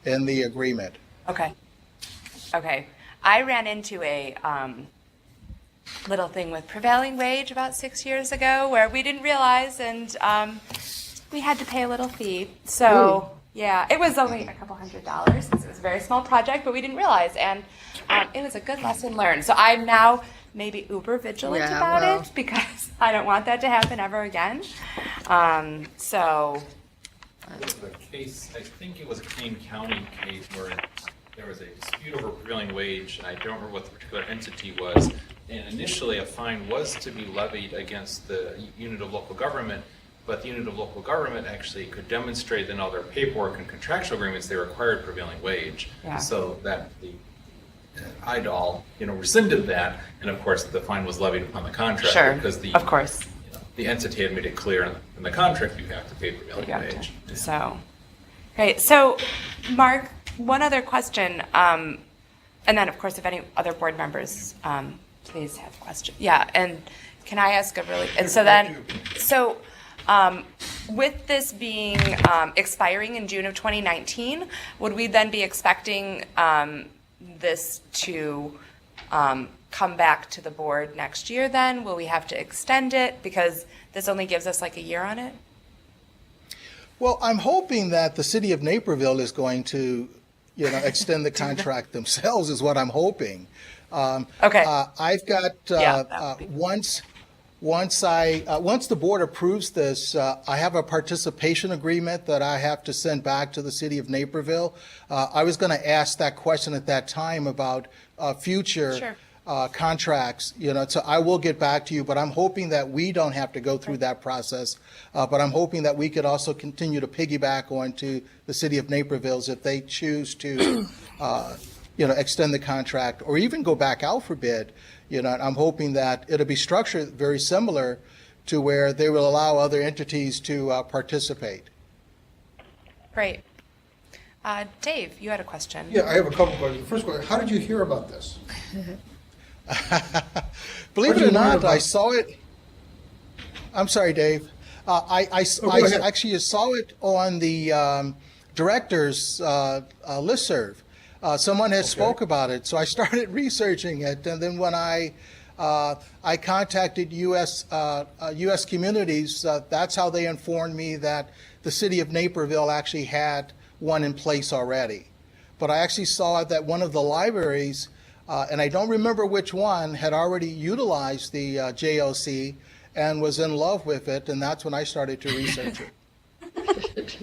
Speaker 4: in the agreement.
Speaker 2: Okay. I ran into a little thing with prevailing wage about 6 years ago where we didn't realize, and we had to pay a little fee. So, yeah, it was only a couple $100 since it was a very small project, but we didn't realize. And it was a good lesson learned. So I'm now maybe uber vigilant about it because I don't want that to happen ever again.
Speaker 12: There was a case, I think it was a Kane County case where there was a dispute over prevailing wage, and I don't remember what the particular entity was. And initially, a fine was to be levied against the unit of local government, but the unit of local government actually could demonstrate in all their paperwork and contractual agreements they required prevailing wage.
Speaker 2: Yeah.
Speaker 12: So that the IDOL, rescinded that, and of course the fine was levied upon the contractor.
Speaker 2: Sure,
Speaker 12: because
Speaker 2: of course.
Speaker 12: the entity had made it clear in the contract you have to pay prevailing
Speaker 2: You have
Speaker 12: wage.
Speaker 2: to. So, great. So, Mark, one other question, and then of course, if any other board members, please have questions. Yeah, and can I ask a really? And so then, with this being expiring in June of 2019, would we then be expecting this to come back to the board next year then? Will we have to extend it because this only gives us like a year on it?
Speaker 4: Well, I'm hoping that the city of Naperville is going to, extend the contract themselves is what I'm hoping.
Speaker 2: Okay.
Speaker 4: I've got, once the board approves this, I have a participation agreement that I have to send back to the city of Naperville. I was going to ask that question at that time about future
Speaker 2: Sure.
Speaker 4: contracts, so I will get back to you, but I'm hoping that we don't have to go through that process. But I'm hoping that we could also continue to piggyback onto the city of Naperville's if they choose to, extend the contract or even go back out for bid. I'm hoping that it'll be structured very similar to where they will allow other entities to participate.
Speaker 2: Great. Dave, you had a question.
Speaker 14: Yeah, I have a couple questions. First question, how did you hear about this?
Speaker 4: Believe it or not, I saw it. I'm sorry, Dave. I actually saw it on the director's listserv. Someone had spoke about it, so I started researching it, and then when I contacted U.S. Communities, that's how they informed me that the city of Naperville actually had one in place already. But I actually saw that one of the libraries, and I don't remember which one, had already utilized the JOC and was in love with it, and that's when I started to research it.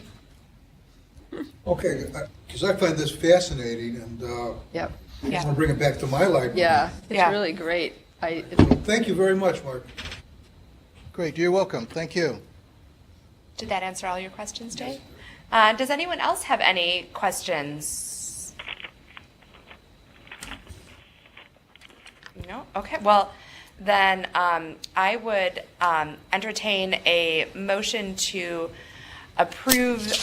Speaker 14: Okay, because I find this fascinating, and
Speaker 5: Yep.
Speaker 14: I want to bring it back to my library.
Speaker 5: Yeah, it's
Speaker 2: Yeah.
Speaker 5: really great.
Speaker 14: Thank you very much, Mark.
Speaker 4: Great, you're welcome. Thank you.
Speaker 2: Did that answer all your questions, Dave? Does anyone else have any questions? No? Okay, well, then I would entertain a motion to approve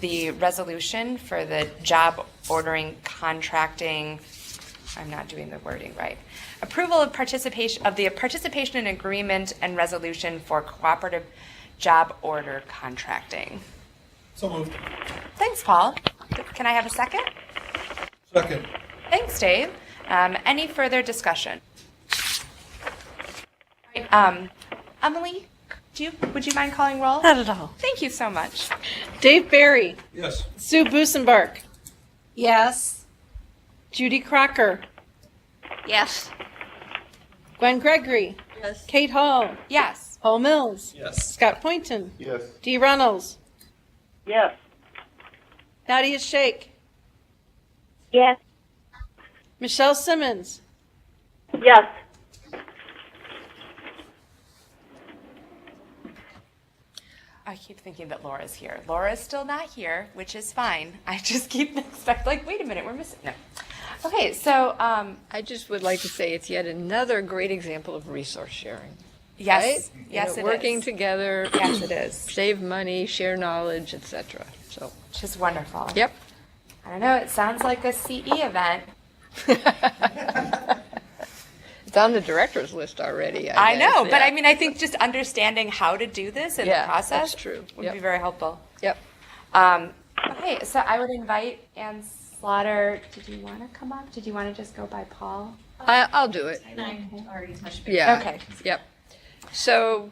Speaker 2: the resolution for the job ordering contracting. I'm not doing the wording right. Approval of participation of the participation in agreement and resolution for cooperative job order contracting.
Speaker 14: So moved.
Speaker 2: Thanks, Paul. Can I have a second?
Speaker 14: Second.
Speaker 2: Thanks, Dave. Any further discussion? Emily, would you mind calling roll?
Speaker 3: Not at all.
Speaker 2: Thank you so much.
Speaker 3: Dave Barry.
Speaker 14: Yes.
Speaker 3: Sue Busenbark. Yes. Judy Crocker.
Speaker 5: Yes.
Speaker 3: Gwen Gregory.
Speaker 5: Yes.
Speaker 3: Kate Hall.
Speaker 2: Yes.
Speaker 3: Paul Mills.
Speaker 12: Yes.
Speaker 3: Scott Poynton.
Speaker 13: Yes.
Speaker 3: Dee Reynolds.
Speaker 10: Yes.
Speaker 3: Nadia Shake.
Speaker 10: Yes.
Speaker 3: Michelle Simmons.
Speaker 10: Yes.
Speaker 2: I keep thinking that Laura's here. Laura's still not here, which is fine. I just keep expecting, wait a minute, we're missing. No. Okay, so
Speaker 5: I just would like to say it's yet another great example of resource sharing.
Speaker 2: yes,
Speaker 5: Right?
Speaker 2: yes, it
Speaker 5: Working
Speaker 2: is.
Speaker 5: together.
Speaker 2: Yes, it is.
Speaker 5: Save money, share knowledge, etc. So,
Speaker 2: Which is wonderful.
Speaker 5: yep.
Speaker 2: I don't know, it sounds like a CE event.
Speaker 5: It's on the director's list already.
Speaker 2: I
Speaker 5: guess,
Speaker 2: know, but
Speaker 5: yeah.
Speaker 2: I mean, I think just understanding how to do this in
Speaker 5: Yeah,
Speaker 2: the process
Speaker 5: that's true.
Speaker 2: would
Speaker 5: Yep.
Speaker 2: be very helpful.
Speaker 5: Yep.
Speaker 2: Okay, so I would invite Ann Slaughter. Did you want to come up? Did you want to just go by Paul?
Speaker 5: I'll do it.
Speaker 10: Already touched
Speaker 5: Yeah.
Speaker 2: Okay.
Speaker 5: Yep. So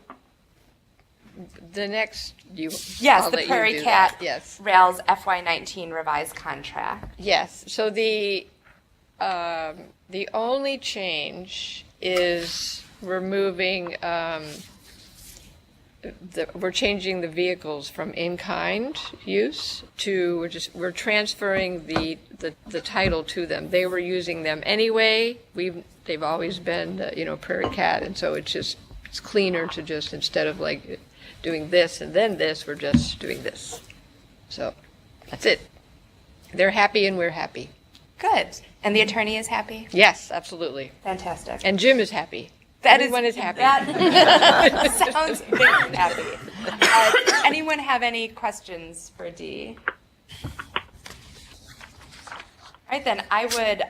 Speaker 5: the next
Speaker 2: Yes,
Speaker 5: I'll
Speaker 2: the
Speaker 5: let you
Speaker 2: Prairie
Speaker 5: do
Speaker 2: Cat
Speaker 5: that. Yes.
Speaker 2: Rails FY19 revised contract.
Speaker 5: Yes. So the only change is we're moving. We're changing the vehicles from in-kind use to we're transferring the title to them. They were using them anyway. They've always been Prairie Cat, and so it's cleaner to just, instead of like doing this and then this, we're just doing this. So that's it. They're happy and we're happy.
Speaker 2: Good. And the attorney is happy?
Speaker 5: Yes, absolutely.
Speaker 2: Fantastic.
Speaker 5: And Jim is happy. Everyone is happy.
Speaker 2: That sounds very happy. Does anyone have any questions for Dee? All right, then I would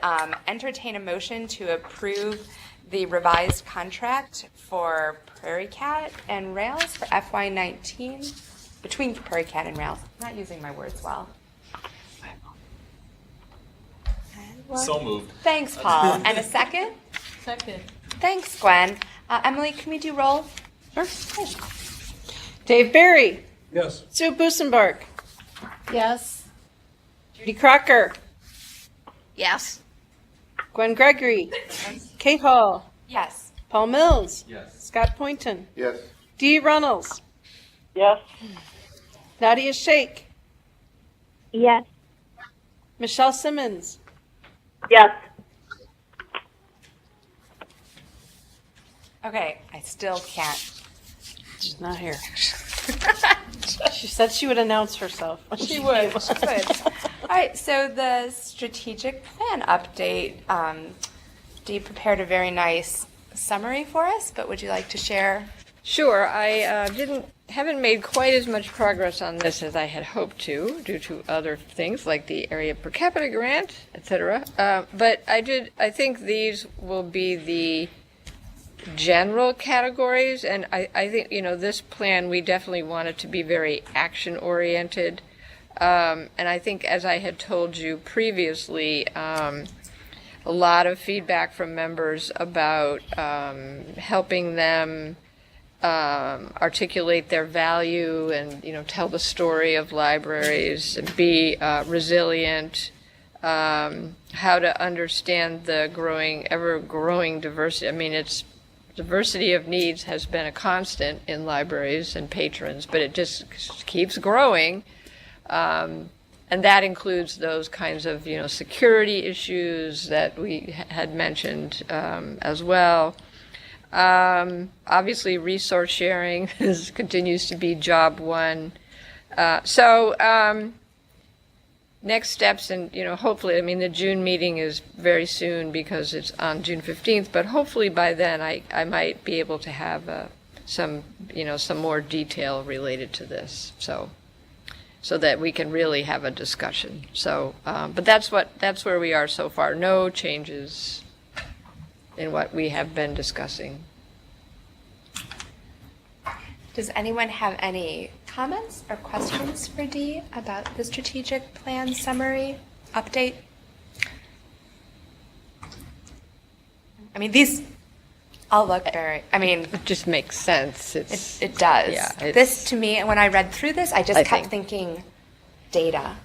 Speaker 2: entertain a motion to approve the revised contract for Prairie Cat and Rails for FY19, between Prairie Cat and Rails. I'm not using my words well.
Speaker 11: So moved.
Speaker 2: Thanks, Paul. And a second?
Speaker 3: Second.
Speaker 2: Thanks, Gwen. Emily, can we do roll?
Speaker 3: Sure. Dave Barry.
Speaker 14: Yes.
Speaker 3: Sue Busenbark.
Speaker 10: Yes.
Speaker 3: Judy Crocker.
Speaker 5: Yes.
Speaker 3: Gwen Gregory. Kate Hall.
Speaker 2: Yes.
Speaker 3: Paul Mills.
Speaker 11: Yes.
Speaker 3: Scott Poynton.
Speaker 13: Yes.
Speaker 3: Dee Runnels.
Speaker 10: Yes.
Speaker 3: Nadia Shake.
Speaker 10: Yes.
Speaker 3: Michelle Simmons.
Speaker 10: Yes.
Speaker 2: Okay, I still can't.
Speaker 3: She's not here. She said she would announce herself.
Speaker 2: She would. She would. All right, so the strategic plan update. Dee prepared a very nice summary for us, but would you like to share?
Speaker 5: Sure. I haven't made quite as much progress on this as I had hoped to, due to other things like the area per capita grant, etc. But I think these will be the general categories, and I think, this plan, we definitely want it to be very action oriented. And I think, as I had told you previously, a lot of feedback from members about helping them articulate their value and, tell the story of libraries, be resilient, how to understand the ever-growing diversity. I mean, diversity of needs has been a constant in libraries and patrons, but it just keeps growing. And that includes those kinds of, security issues that we had mentioned as well. Obviously, resource sharing continues to be job one. Next steps, and hopefully, the June meeting is very soon because it's on June 15th. But hopefully by then, I might be able to have some more detail related to this, so that we can really have a discussion. So, but that's where we are so far. No changes in what we have been discussing.
Speaker 2: Does anyone have any comments or questions for Dee about the strategic plan summary update? These all look very,
Speaker 5: It just makes sense.
Speaker 2: it does.
Speaker 5: Yeah,
Speaker 2: This, to me, when I read through this, I just kept thinking data.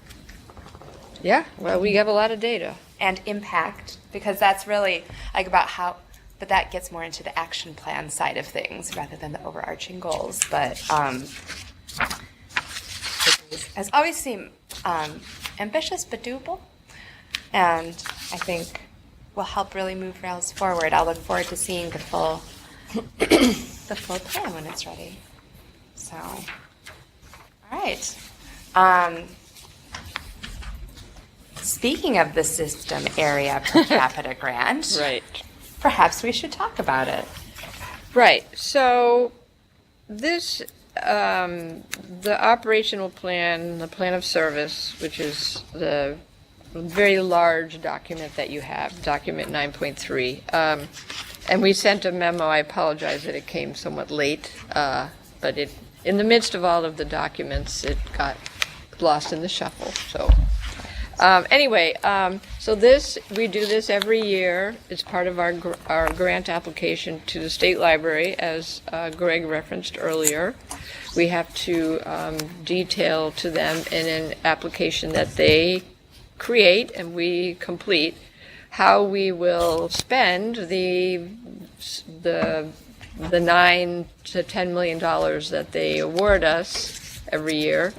Speaker 5: Yeah, well, we have a lot of data.
Speaker 2: And impact, because that's really about how, but that gets more into the action plan side of things rather than the overarching goals. But it has always seemed ambitious but doable, and I think will help really move Rails forward. I'll look forward to seeing the full plan when it's ready. So, all right. Speaking of the system area per capita grant,
Speaker 5: Right.
Speaker 2: Perhaps we should talk about it.
Speaker 5: Right. So this, the operational plan, the plan of service, which is the very large document that you have, document 9.3. And we sent a memo. I apologize that it came somewhat late, but in the midst of all of the documents, it got lost in the shuffle. So. Anyway, so we do this every year. It's part of our grant application to the State Library, as Greg referenced earlier. We have to detail to them in an application that they create and we complete how we will spend the $9 to $10 million that they award us every year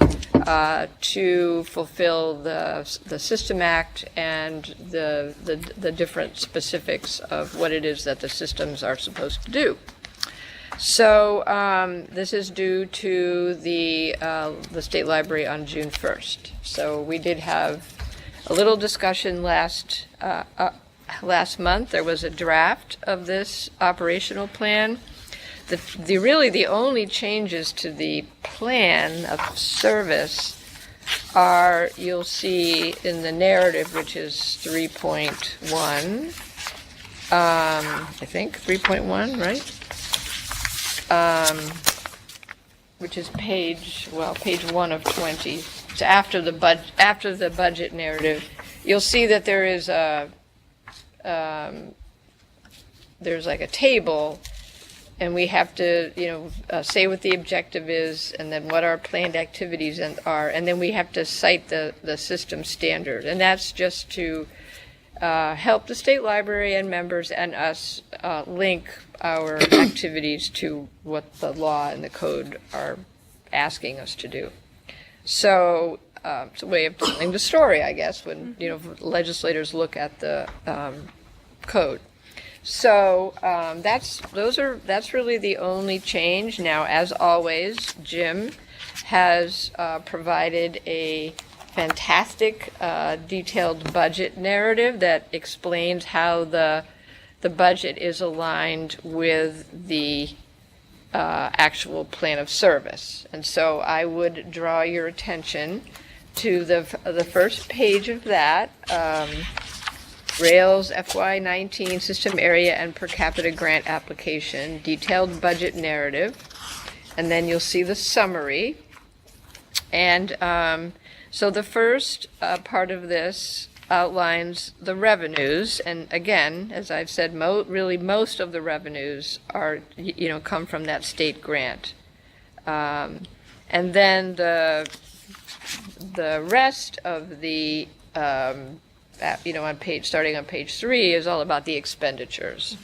Speaker 5: to fulfill the System Act and the different specifics of what it is that the systems are supposed to do. So this is due to the State Library on June 1st. So we did have a little discussion last month, there was a draft of this operational plan. The only changes to the plan of service are, you'll see in the narrative, which is 3.1, I think, 3.1, right? Which is page 1 of 20. It's after the budget narrative. You'll see that there is there's like a table, and we have to, say what the objective is, and then what our planned activities are, and then we have to cite the system standard. And that's just to help the state library and members and us link our activities to what the law and the code are asking us to do. So it's a way of telling the story, I guess, when legislators look at the code. So that's really the only change. Now, as always, Jim has provided a fantastic detailed budget narrative that explains how the budget is aligned with the actual plan of service. And so I would draw your attention to the first page of that. Rails FY19 system area and per capita grant application, detailed budget narrative, and then you'll see the summary. And so the first part of this outlines the revenues, and again, as I've said, really most of the revenues are come from that state grant, and then the rest of the starting on page 3 is all about the expenditures.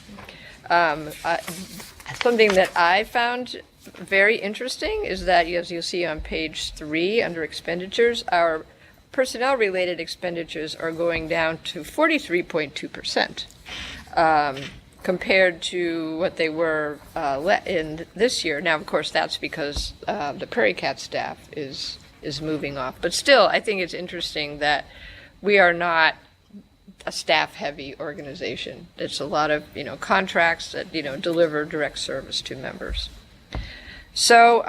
Speaker 5: Something that I found very interesting is that, as you'll see on page 3 under expenditures, our personnel-related expenditures are going down to 43.2%, compared to what they were in this year. Now, of course, that's because the Prairie Cat staff is moving off. But still, I think it's interesting that we are not a staff-heavy organization. It's a lot of, contracts that, deliver direct service to members. So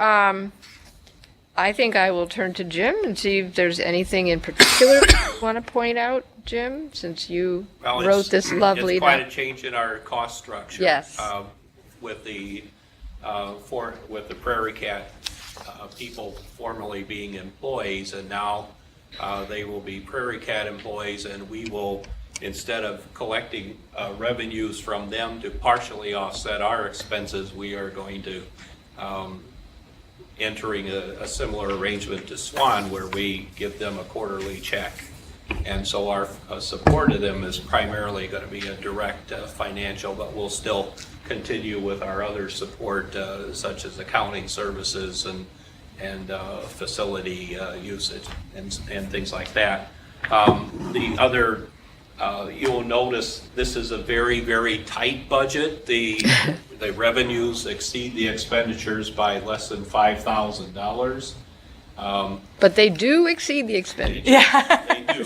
Speaker 5: I think I will turn to Jim and see if there's anything in particular you want to point out, Jim, since you wrote this lovely...
Speaker 1: It's quite a change in our cost structure.
Speaker 5: Yes.
Speaker 1: With the Prairie Cat people formerly being employees, and now they will be Prairie Cat employees, and we will, instead of collecting revenues from them to partially offset our expenses, we are going to entering a similar arrangement to Swan, where we give them a quarterly check. And so our support of them is primarily going to be a direct financial, but we'll still continue with our other support, such as accounting services and facility usage and things like that. The other, you'll notice this is a very, very tight budget. The revenues exceed the expenditures by less than $5,000.
Speaker 5: But they do exceed the expenditures.
Speaker 2: Yeah.
Speaker 1: They do.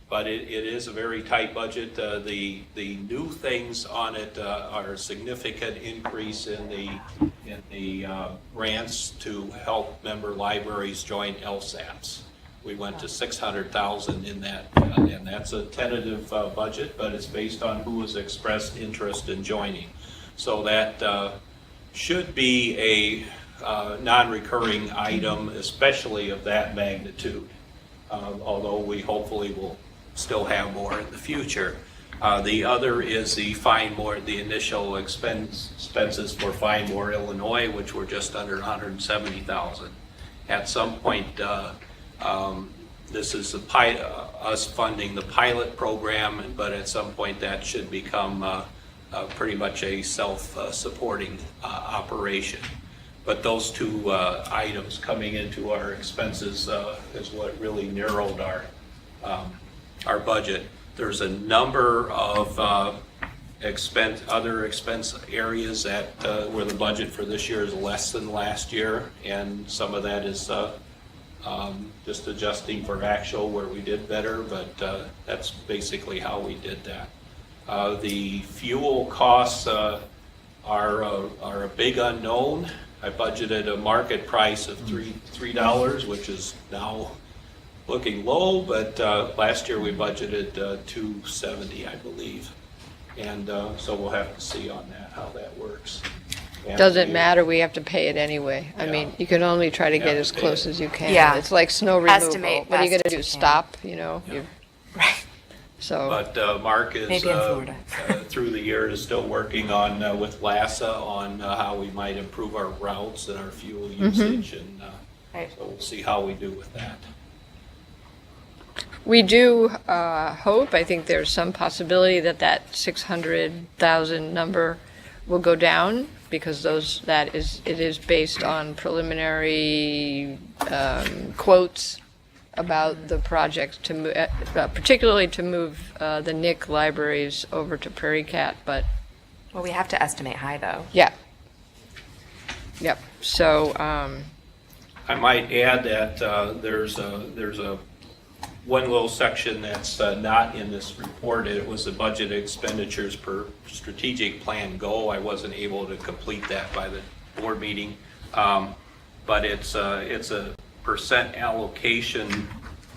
Speaker 1: But it is a very tight budget. The new things on it are a significant increase in the grants to help member libraries join LSAPs. We went to 600,000 in that, and that's a tentative budget, but it's based on who has expressed interest in joining. So that should be a non-recurring item, especially of that magnitude, although we hopefully will still have more in the future. The other is the the initial expenses for Find More Illinois, which were just under 170,000. At some point, this is us funding the pilot program, but at some point that should become pretty much a self-supporting operation. But those two items coming into our expenses is what really narrowed our budget. There's a number of other expense areas that where the budget for this year is less than last year, and some of that is just adjusting for actual where we did better, but that's basically how we did that. The fuel costs are a big unknown. I budgeted a market price of $3, which is now looking low, but last year we budgeted $2.70, I believe. And so we'll have to see on that, how that works. And
Speaker 5: Doesn't matter, we have to pay it anyway. I mean, you can only try to
Speaker 1: Yeah,
Speaker 5: get as
Speaker 1: pay
Speaker 5: close
Speaker 1: it.
Speaker 5: as you can.
Speaker 2: Yeah.
Speaker 5: It's like snow removal.
Speaker 2: Estimate
Speaker 5: What are you
Speaker 2: best
Speaker 5: gonna do,
Speaker 2: as you can.
Speaker 5: stop, you know? You- So,
Speaker 1: But Mark is,
Speaker 2: Maybe in Florida.
Speaker 1: through the year, is still working on, with LASA, on how we might improve our routes and our fuel usage, and
Speaker 2: Right.
Speaker 1: so we'll see how we do with that.
Speaker 5: we do hope, I think there's some possibility that 600,000 number will go down, because it is based on preliminary quotes about the project to particularly to move the Nick libraries over to Prairie Cat, but
Speaker 2: Well, we have to estimate high, though.
Speaker 5: yeah. Yep. So
Speaker 1: I might add that there's a one little section that's not in this report. It was the budget expenditures per strategic plan goal. I wasn't able to complete that by the board meeting, but it's a percent allocation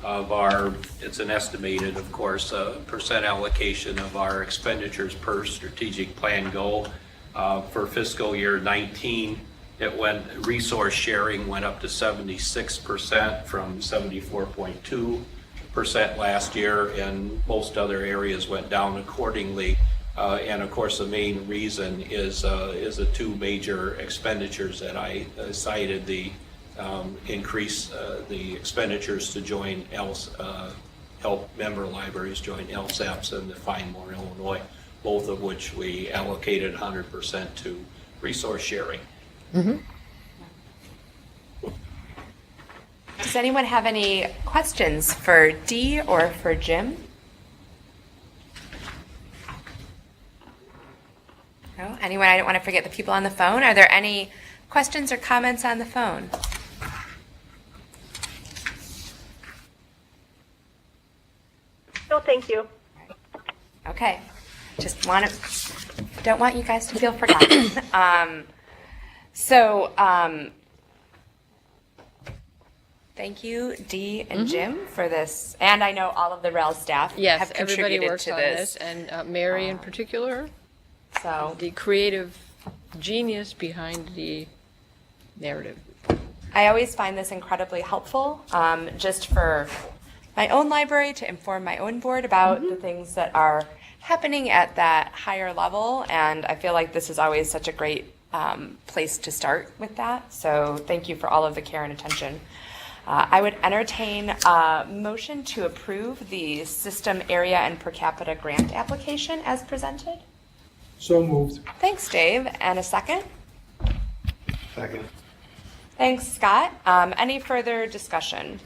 Speaker 1: of our, it's an estimated, of course, percent allocation of our expenditures per strategic plan goal. For fiscal year 19, resource sharing went up to 76% from 74.2% last year, and most other areas went down accordingly. And of course, the main reason is the two major expenditures that I cited, the increase the expenditures to join help member libraries join LSAPs and the Find More Illinois, both of which we allocated 100% to resource sharing.
Speaker 2: Does anyone have any questions for Dee or for Jim? No? Anyone? I don't want to forget the people on the phone. Are there any questions or comments on the phone?
Speaker 10: No, thank you.
Speaker 2: Okay. Don't want you guys to feel forgotten. Thank you, Dee and Jim, for this. And I know all of the REL staff
Speaker 5: yes,
Speaker 2: have
Speaker 5: everybody
Speaker 2: contributed
Speaker 5: works
Speaker 2: to
Speaker 5: on
Speaker 2: this.
Speaker 5: this, and Mary in particular,
Speaker 2: So
Speaker 5: the creative genius behind the narrative.
Speaker 2: I always find this incredibly helpful, just for my own library, to inform my own board about the things that are happening at that higher level. And I feel like this is always such a great place to start with that. So thank you for all of the care and attention. I would entertain a motion to approve the system area and per capita grant application as presented.
Speaker 14: So moved.
Speaker 2: Thanks, Dave. And a second?
Speaker 14: Second.
Speaker 2: Thanks, Scott. Any further discussion?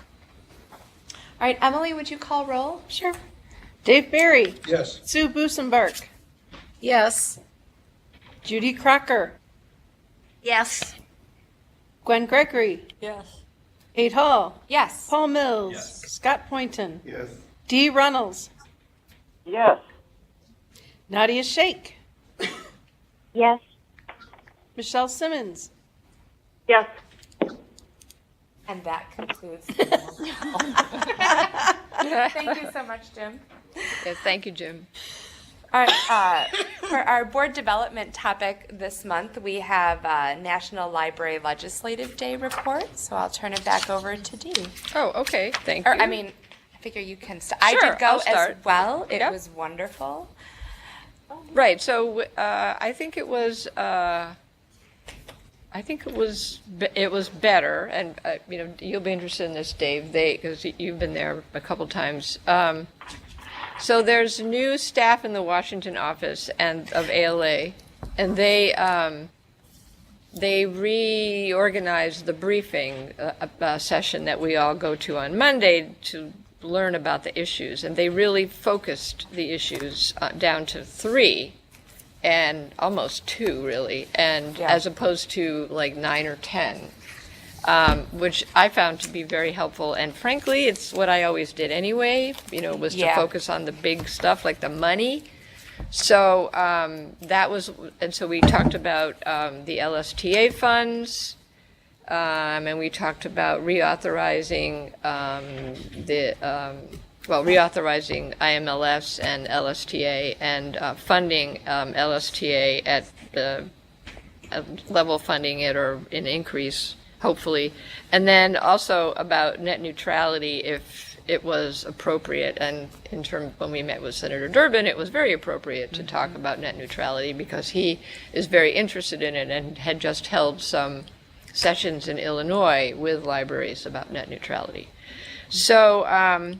Speaker 2: All right, Emily, would you call roll?
Speaker 3: Sure. Dave Barry.
Speaker 14: Yes.
Speaker 3: Sue Busenbark. Yes. Judy Crocker.
Speaker 10: Yes.
Speaker 3: Gwen Gregory.
Speaker 10: Yes.
Speaker 3: Kate Hall.
Speaker 2: Yes.
Speaker 3: Paul Mills.
Speaker 1: Yes.
Speaker 3: Scott Poynton.
Speaker 14: Yes.
Speaker 3: Dee Runnels.
Speaker 10: Yes.
Speaker 3: Nadia Shake.
Speaker 10: Yes.
Speaker 3: Michelle Simmons.
Speaker 10: Yes.
Speaker 2: And that concludes. Thank you so much, Jim.
Speaker 5: Yeah, thank you, Jim.
Speaker 2: All right, for our board development topic this month, we have National Library Legislative Day report. So I'll turn it back over to Dee.
Speaker 5: Oh, okay, thank you.
Speaker 2: Or, I figure you can I
Speaker 5: Sure,
Speaker 2: did go
Speaker 5: I'll
Speaker 2: as
Speaker 5: start.
Speaker 2: well. It
Speaker 5: Yep.
Speaker 2: was wonderful.
Speaker 5: Right, so I think it was better, and you'll be interested in this, Dave, because you've been there a couple times. So there's new staff in the Washington office and of ALA, and they reorganized the briefing session that we all go to on Monday to learn about the issues, and they really focused the issues down to 3 and almost 2 really, and
Speaker 2: Yeah.
Speaker 5: as opposed to like 9 or 10. which I found to be very helpful. And frankly, it's what I always did anyway, was to
Speaker 2: Yeah.
Speaker 5: focus on the big stuff like the money. So so we talked about the LSTA funds, and we talked about reauthorizing reauthorizing IMLS and LSTA and funding LSTA at the level funding it or an increase, hopefully. And then also about net neutrality if it was appropriate. And in terms, when we met with Senator Durbin, it was very appropriate to talk about net neutrality because he is very interested in it and had just held some sessions in Illinois with libraries about net neutrality. So, I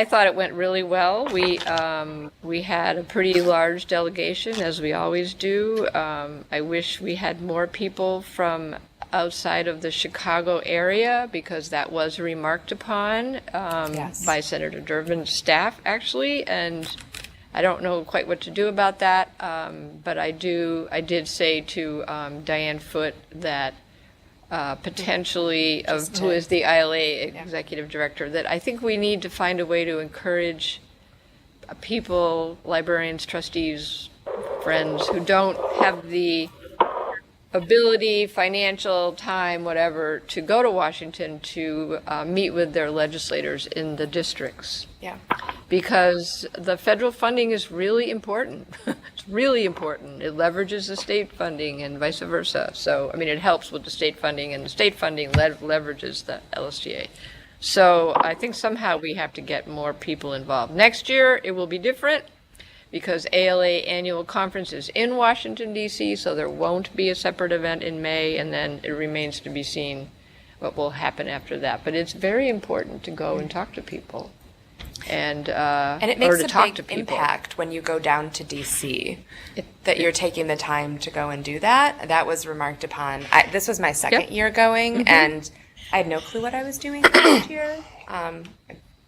Speaker 5: thought it went really well. We had a pretty large delegation, as we always do. I wish we had more people from outside of the Chicago area because that was remarked upon by Senator Durbin's staff, actually, and I don't know quite what to do about that. But I did say to Diane Foote that potentially who is the ILA executive director, that I think we need to find a way to encourage people, librarians, trustees, friends who don't have the ability, financial, time, whatever, to go to Washington to meet with their legislators in the districts.
Speaker 2: Yeah.
Speaker 5: Because the federal funding is really important. It's really important. It leverages the state funding and vice versa. So, I mean, it helps with the state funding, and the state funding leverages the LSTA. So I think somehow we have to get more people involved. Next year, it will be different because ALA annual conference is in Washington, D.C., so there won't be a separate event in May, and then it remains to be seen what will happen after that. But it's very important to go and talk to people. And
Speaker 2: it makes a big impact when you go down to DC that you're taking the time to go and do that. That was remarked upon. This was my second year going, and I had no clue what I was doing last year. I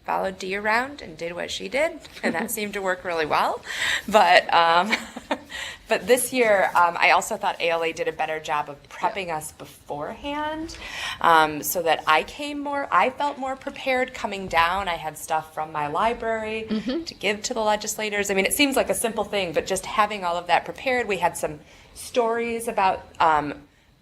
Speaker 2: followed Dee around and did what she did, and that seemed to work really well. But but this year, I also thought ALA did a better job of prepping us beforehand, so that I felt more prepared coming down. I had stuff from my library to give to the legislators. I mean, it seems like a simple thing, but just having all of that prepared, we had some stories about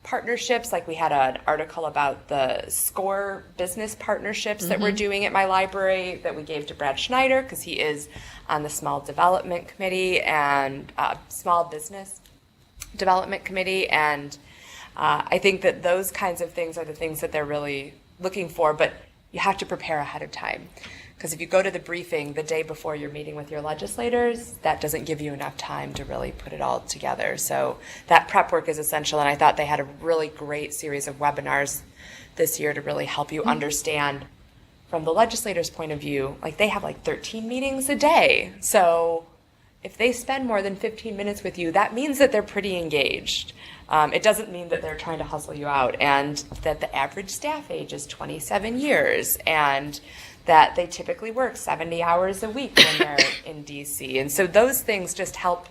Speaker 2: partnerships, like we had an article about the SCORE business partnerships that we're doing at my library that we gave to Brad Schneider because he is on the Small Development Committee and Small Business Development Committee, and I think that those kinds of things are the things that they're really looking for, but you have to prepare ahead of time. Because if you go to the briefing the day before you're meeting with your legislators, that doesn't give you enough time to really put it all together. So that prep work is essential, and I thought they had a really great series of webinars this year to really help you understand from the legislators' point of view. Like, they have like 13 meetings a day. So if they spend more than 15 minutes with you, that means that they're pretty engaged. It doesn't mean that they're trying to hustle you out, and that the average staff age is 27 years, and that they typically work 70 hours a week when they're in DC. And so those things just help,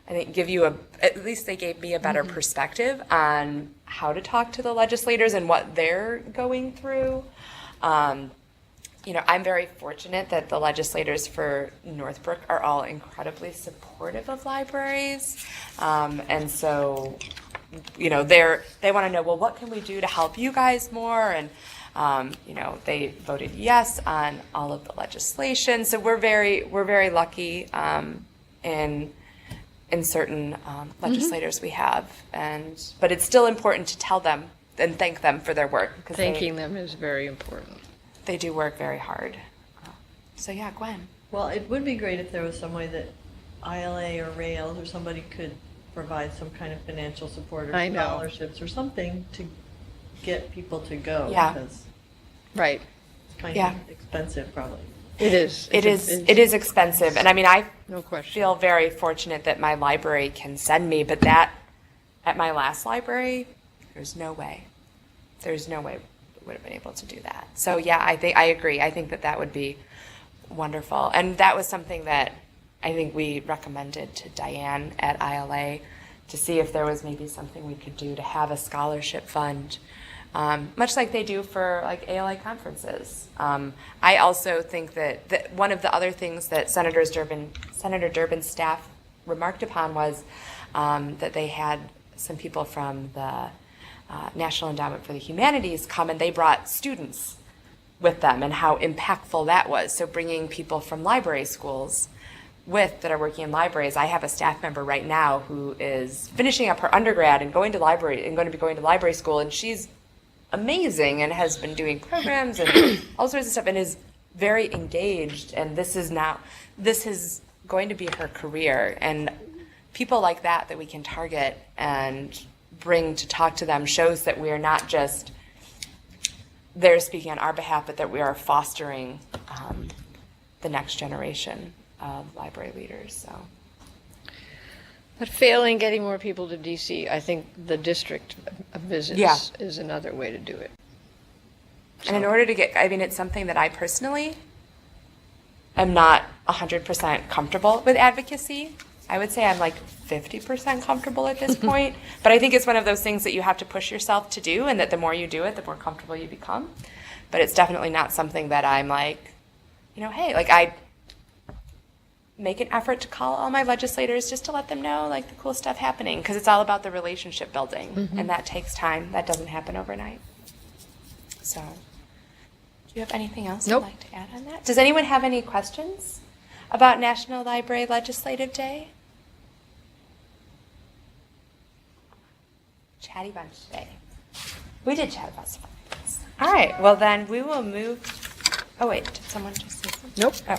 Speaker 2: I think, give you at least they gave me a better perspective on how to talk to the legislators and what they're going through. I'm very fortunate that the legislators for Northbrook are all incredibly supportive of libraries. And so, they want to know, well, what can we do to help you guys more? And they voted yes on all of the legislation. So we're very lucky in certain legislators we have, but it's still important to tell them and thank them for their work.
Speaker 5: Thanking them is very important.
Speaker 2: They do work very hard. So yeah, Gwen.
Speaker 15: Well, it would be great if there was some way that ILA or Rails or somebody could provide some kind of financial support or scholarships or something to get people to go.
Speaker 2: Yeah.
Speaker 15: Because
Speaker 5: right.
Speaker 15: It's kind of expensive, probably.
Speaker 5: It is.
Speaker 2: It is expensive. And I mean, I
Speaker 5: no question.
Speaker 2: Feel very fortunate that my library can send me, but that at my last library, there's no way we would have been able to do that. So yeah, I agree. I think that would be wonderful. And that was something that I think we recommended to Diane at ILA to see if there was maybe something we could do to have a scholarship fund, much like they do for like ALA conferences. I also think that one of the other things that Senator Durbin's staff remarked upon was that they had some people from the National Endowment for the Humanities come, and they brought students with them, and how impactful that was. So bringing people from library schools that are working in libraries. I have a staff member right now who is finishing up her undergrad and going to library school, and she's amazing and has been doing programs and all sorts of stuff and is very engaged, and this is going to be her career. And people like that we can target and bring to talk to them shows that we are not just there speaking on our behalf, but that we are fostering the next generation of library leaders. So,
Speaker 5: but failing getting more people to DC, I think the district visits is another way to do it.
Speaker 2: And in order to it's something that I personally am not 100% comfortable with advocacy. I would say I'm like 50% comfortable at this point, but I think it's one of those things that you have to push yourself to do, and that the more you do it, the more comfortable you become. But it's definitely not something that I'm like, hey, like I make an effort to call all my legislators just to let them know like the cool stuff happening, because it's all about the relationship building, and that takes time. That doesn't happen overnight. So, do you have anything else you'd like to add on that? Does anyone have any questions about National Library Legislative Day? Chatty bunch today. We did chat about some things. All right, well then we will move. Oh wait, did someone just say something?
Speaker 5: Nope.
Speaker 2: Oh.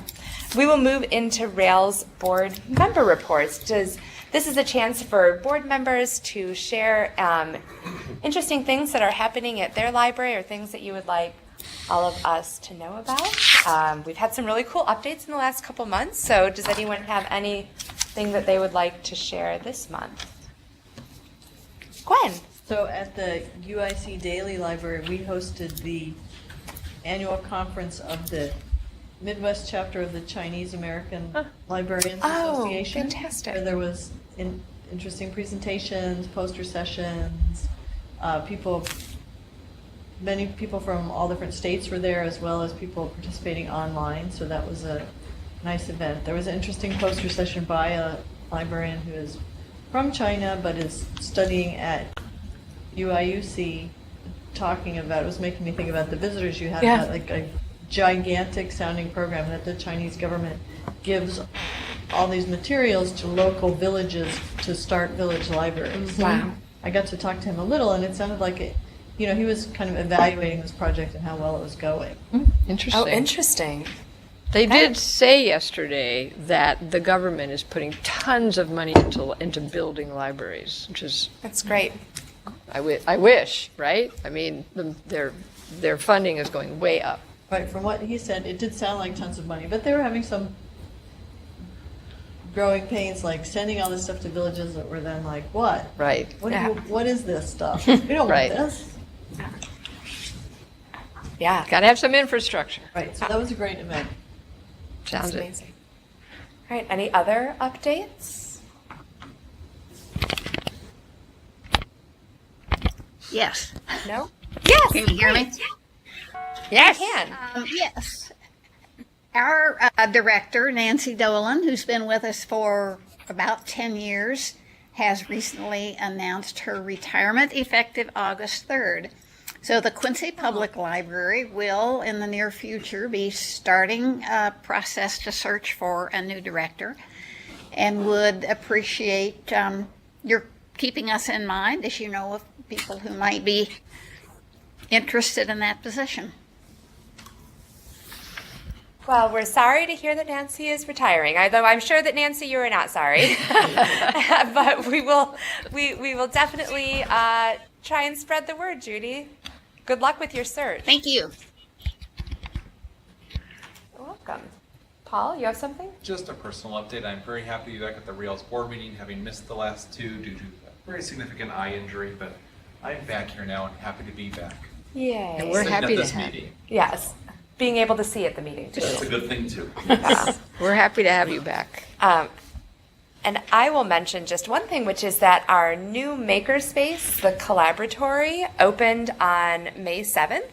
Speaker 2: We will move into Rails board member reports. This is a chance for board members to share interesting things that are happening at their library, or things that you would like all of us to know about. We've had some really cool updates in the last couple months, so does anyone have anything that they would like to share this month? Gwen.
Speaker 15: So at the UIC Daily Library, we hosted the annual conference of the Midwest chapter of the Chinese American Librarians Association.
Speaker 2: Fantastic.
Speaker 15: Where there was interesting presentations, poster sessions, many people from all different states were there, as well as people participating online, so that was a nice event. There was an interesting poster session by a librarian who is from China but is studying at UIUC, talking about, it was making me think about the visitors you had, about like a gigantic sounding program that the Chinese government gives all these materials to local villages to start village libraries.
Speaker 2: Wow.
Speaker 15: I got to talk to him a little, and it sounded like he was kind of evaluating this project and how well it was going.
Speaker 5: Interesting.
Speaker 2: Oh, interesting.
Speaker 5: They did say yesterday that the government is putting tons of money into building libraries, which is...
Speaker 2: That's great.
Speaker 5: I wish, right? I mean, their funding is going way up.
Speaker 15: Right, from what he said, it did sound like tons of money, but they were having some growing pains, like sending all this stuff to villages that were then like, what?
Speaker 5: Right.
Speaker 15: What is this stuff? We don't want this.
Speaker 2: Yeah.
Speaker 5: Got to have some infrastructure.
Speaker 15: Right, so that was a great event.
Speaker 5: Sounds
Speaker 2: That's amazing. All right, any other updates?
Speaker 16: Yes.
Speaker 2: No? Yes.
Speaker 16: Can you hear me?
Speaker 2: Yes. I can.
Speaker 16: Yes. Our director, Nancy Dolan, who's been with us for about 10 years, has recently announced her retirement effective August 3rd. So the Quincy Public Library will, in the near future, be starting a process to search for a new director, and would appreciate your keeping us in mind as you know of people who might be interested in that position.
Speaker 2: Well, we're sorry to hear that Nancy is retiring, although I'm sure that, Nancy, you are not sorry. But we will definitely try and spread the word, Judy. Good luck with your search.
Speaker 16: Thank you.
Speaker 2: You're welcome. Paul, you have something?
Speaker 12: Just a personal update. I'm very happy to be back at the Rails board meeting, having missed the last two due to a very significant eye injury, but I'm back here now and happy to be back.
Speaker 2: Yay.
Speaker 5: And we're happy to
Speaker 12: this
Speaker 5: have
Speaker 12: meeting.
Speaker 2: Yes. Being able to see at the meeting, too.
Speaker 12: That's a good thing, too.
Speaker 5: We're happy to have you back.
Speaker 2: And I will mention just one thing, which is that our new makerspace, the Collaboratory, opened on May 7th.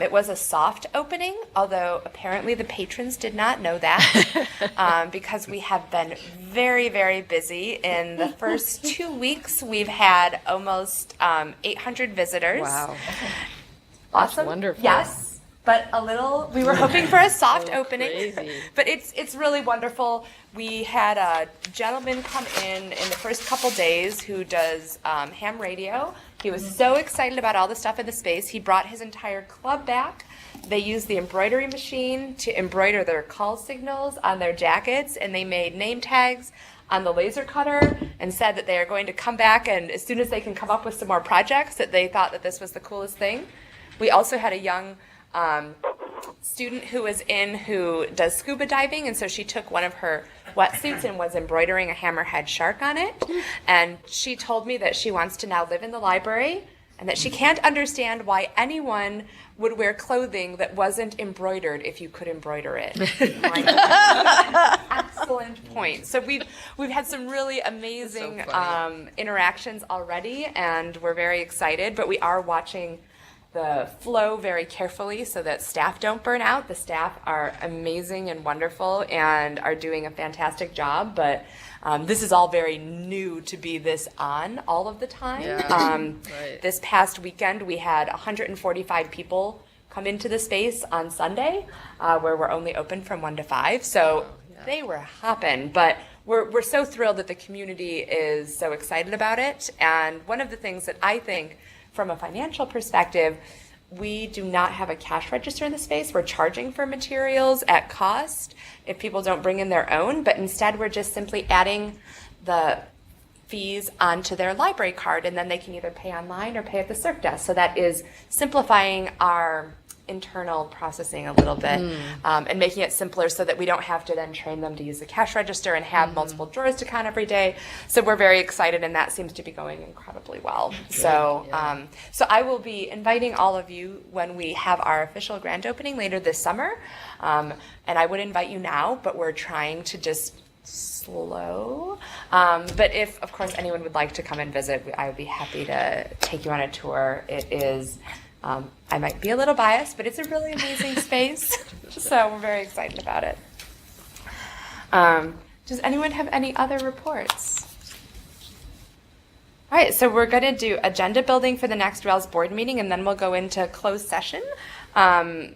Speaker 2: It was a soft opening, although apparently the patrons did not know that because we have been very, very busy. In the first 2 weeks, we've had almost 800 visitors.
Speaker 5: Wow.
Speaker 2: Awesome.
Speaker 5: That's wonderful.
Speaker 2: Yes, but we were hoping for a soft opening,
Speaker 5: crazy.
Speaker 2: but it's really wonderful. We had a gentleman come in the first couple days who does ham radio. He was so excited about all the stuff in the space. He brought his entire club back. They used the embroidery machine to embroider their call signals on their jackets, and they made name tags on the laser cutter and said that they are going to come back, and as soon as they can come up with some more projects, that they thought that this was the coolest thing. We also had a young student who does scuba diving, and so she took one of her wetsuits and was embroidering a hammerhead shark on it. And she told me that she wants to now live in the library and that she can't understand why anyone would wear clothing that wasn't embroidered if you could embroider it. Excellent point. So we've had some really amazing interactions already, and we're very excited, but we are watching the flow very carefully so that staff don't burn out. The staff are amazing and wonderful and are doing a fantastic job, but this is all very new to be this on all of the time.
Speaker 5: Right.
Speaker 2: This past weekend, we had 145 people come into the space on Sunday, where we're only open from 1 to 5. So they were hopping, but we're so thrilled that the community is so excited about it. And one of the things that I think, from a financial perspective, we do not have a cash register in the space. We're charging for materials at cost if people don't bring in their own, but instead we're just simply adding the fees onto their library card, and then they can either pay online or pay at the Circ desk. So that is simplifying our internal processing a little bit and making it simpler so that we don't have to then train them to use the cash register and have multiple drawers to count every day. So we're very excited, and that seems to be going incredibly well. So so I will be inviting all of you when we have our official grand opening later this summer. And I would invite you now, but we're trying to just slow. But if, of course, anyone would like to come and visit, I would be happy to take you on a tour. It is I might be a little biased, but it's a really amazing space. So we're very excited about it. Does anyone have any other reports? All right, so we're going to do agenda building for the next Rails board meeting, and then we'll go into closed session.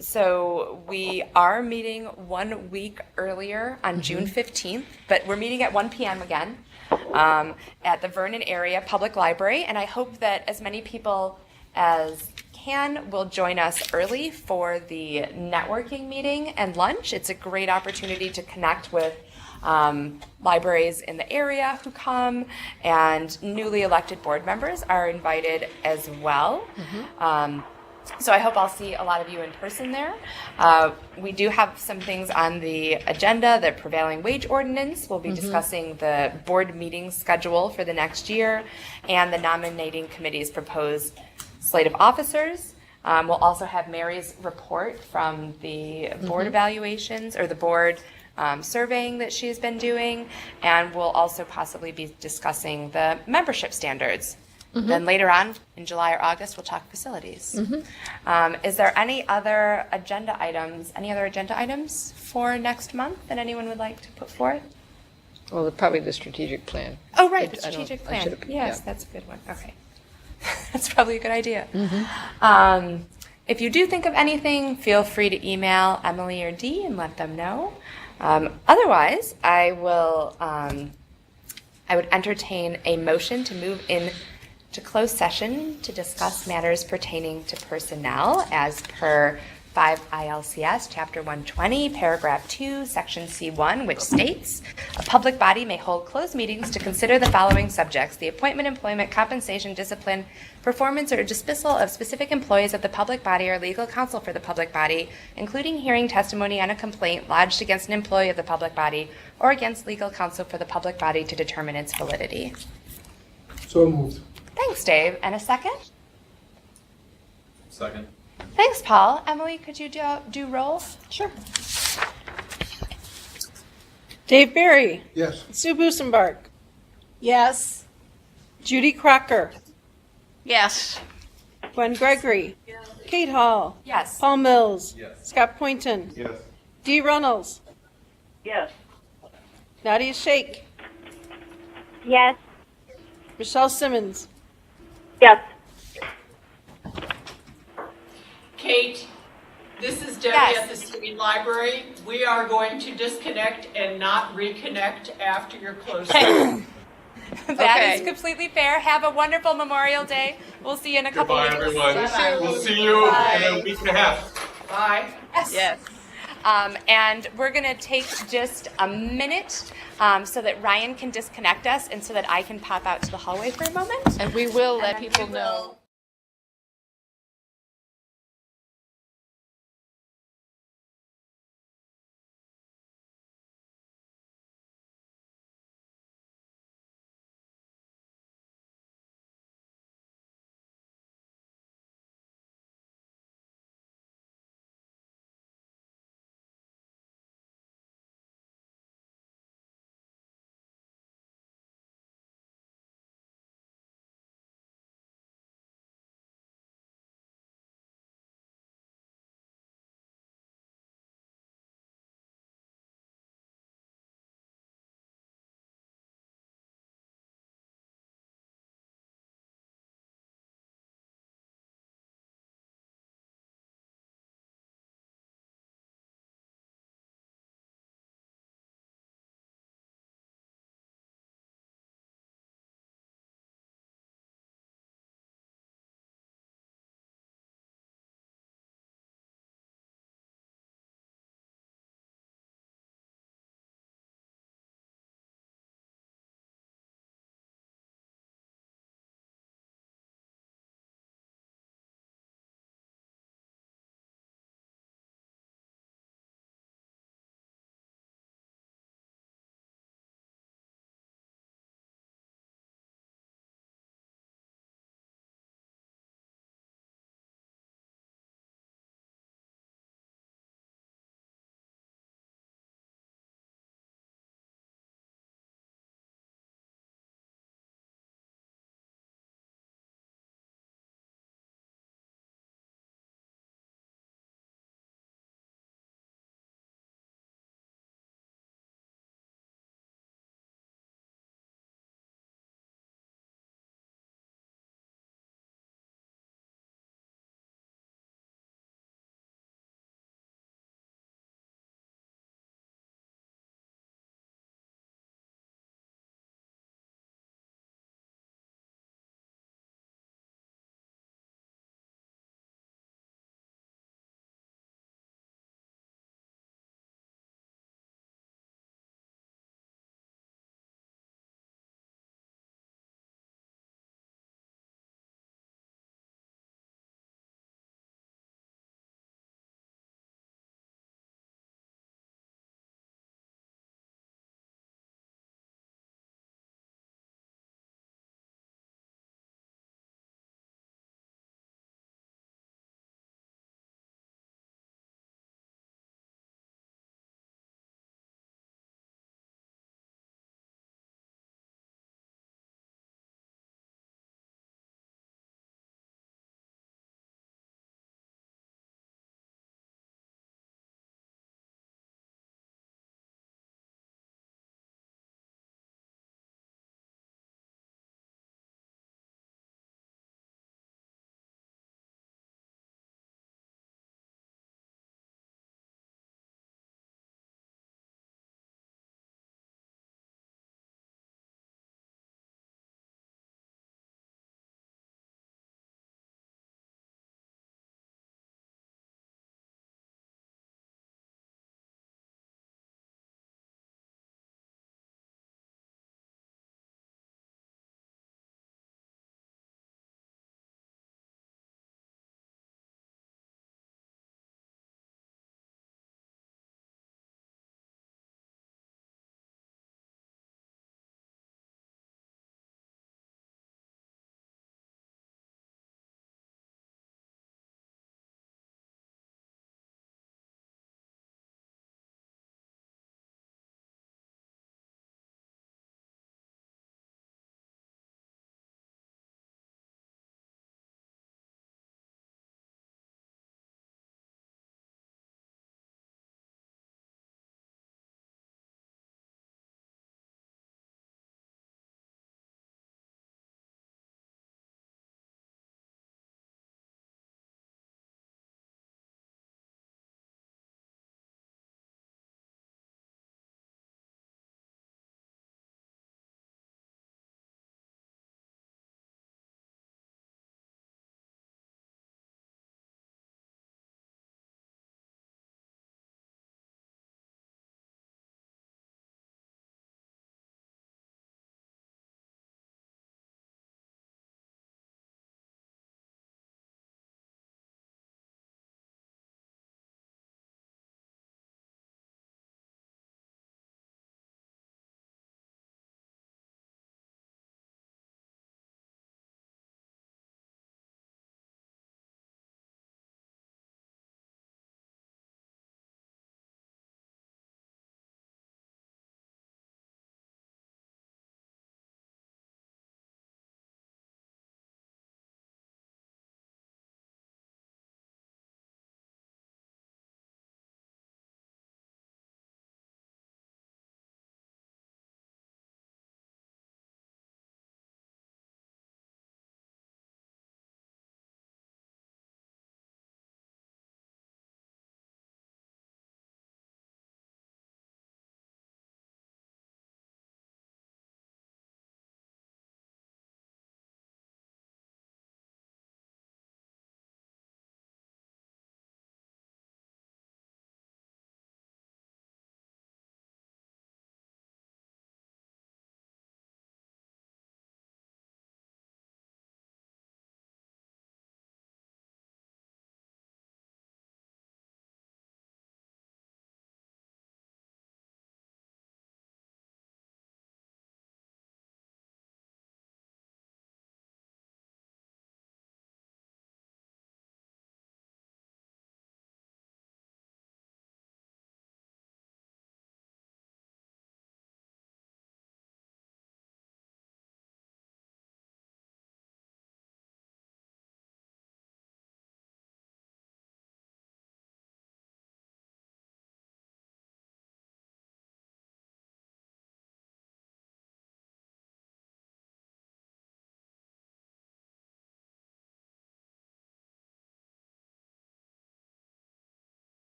Speaker 2: So we are meeting 1 week earlier on June 15th, but we're meeting at 1 p.m. again at the Vernon Area Public Library, and I hope that as many people as will join us early for the networking meeting and lunch. It's a great opportunity to connect with libraries in the area who come, and newly elected board members are invited as well. So I hope I'll see a lot of you in person there. We do have some things on the agenda. The prevailing wage ordinance. We'll be discussing the board meeting schedule for the next year and the nominating committee's proposed slate of officers. We'll also have Mary's report from the board evaluations, or the board surveying that she's been doing, and we'll also possibly be discussing the membership standards. Then later on in July or August, we'll talk facilities. Is there any other agenda items for next month that anyone would like to put forth?
Speaker 5: Well, probably the strategic plan.
Speaker 2: Oh, right, the strategic plan. Yes, that's a good one. Okay. That's probably a good idea. If you do think of anything, feel free to email Emily or Dee and let them know. Otherwise, I would entertain a motion to move in to closed session to discuss matters pertaining to personnel as per 5 ILCS Chapter 120, Paragraph 2, Section C1, which states, a public body may hold closed meetings to consider the following subjects: the appointment, employment, compensation, discipline, performance, or dismissal of specific employees of the public body or legal counsel for the public body, including hearing testimony on a complaint lodged against an employee of the public body or against legal counsel for the public body to determine its validity.
Speaker 14: So moved.
Speaker 2: Thanks, Dave. And a second?
Speaker 12: Second.
Speaker 2: Thanks, Paul. Emily, could you do roll?
Speaker 3: Sure. Dave Barry.
Speaker 14: Yes.
Speaker 3: Sue Busenbark. Yes. Judy Crocker.
Speaker 16: Yes.
Speaker 3: Gwen Gregory. Kate Hall.
Speaker 2: Yes.
Speaker 3: Paul Mills.
Speaker 12: Yes.
Speaker 3: Scott Poynton.
Speaker 12: Yes.
Speaker 3: Dee Runnels.
Speaker 10: Yes.
Speaker 3: Nadia Shake.
Speaker 10: Yes.
Speaker 3: Michelle Simmons.
Speaker 10: Yes.
Speaker 17: Kate, this is Debbie
Speaker 2: Yes.
Speaker 17: at the City Library. We are going to disconnect and not reconnect after your closing.
Speaker 2: That is completely fair. Have a wonderful Memorial Day. We'll see you in a couple
Speaker 11: Goodbye,
Speaker 2: weeks.
Speaker 11: everyone.
Speaker 17: Bye-bye.
Speaker 11: We'll see you in a week and a half.
Speaker 17: Bye.
Speaker 2: Yes. And we're going to take just a minute so that Ryan can disconnect us and so that I can pop out to the hallway for a moment.
Speaker 5: And we will let
Speaker 2: then
Speaker 5: people
Speaker 2: we
Speaker 5: know.
Speaker 2: will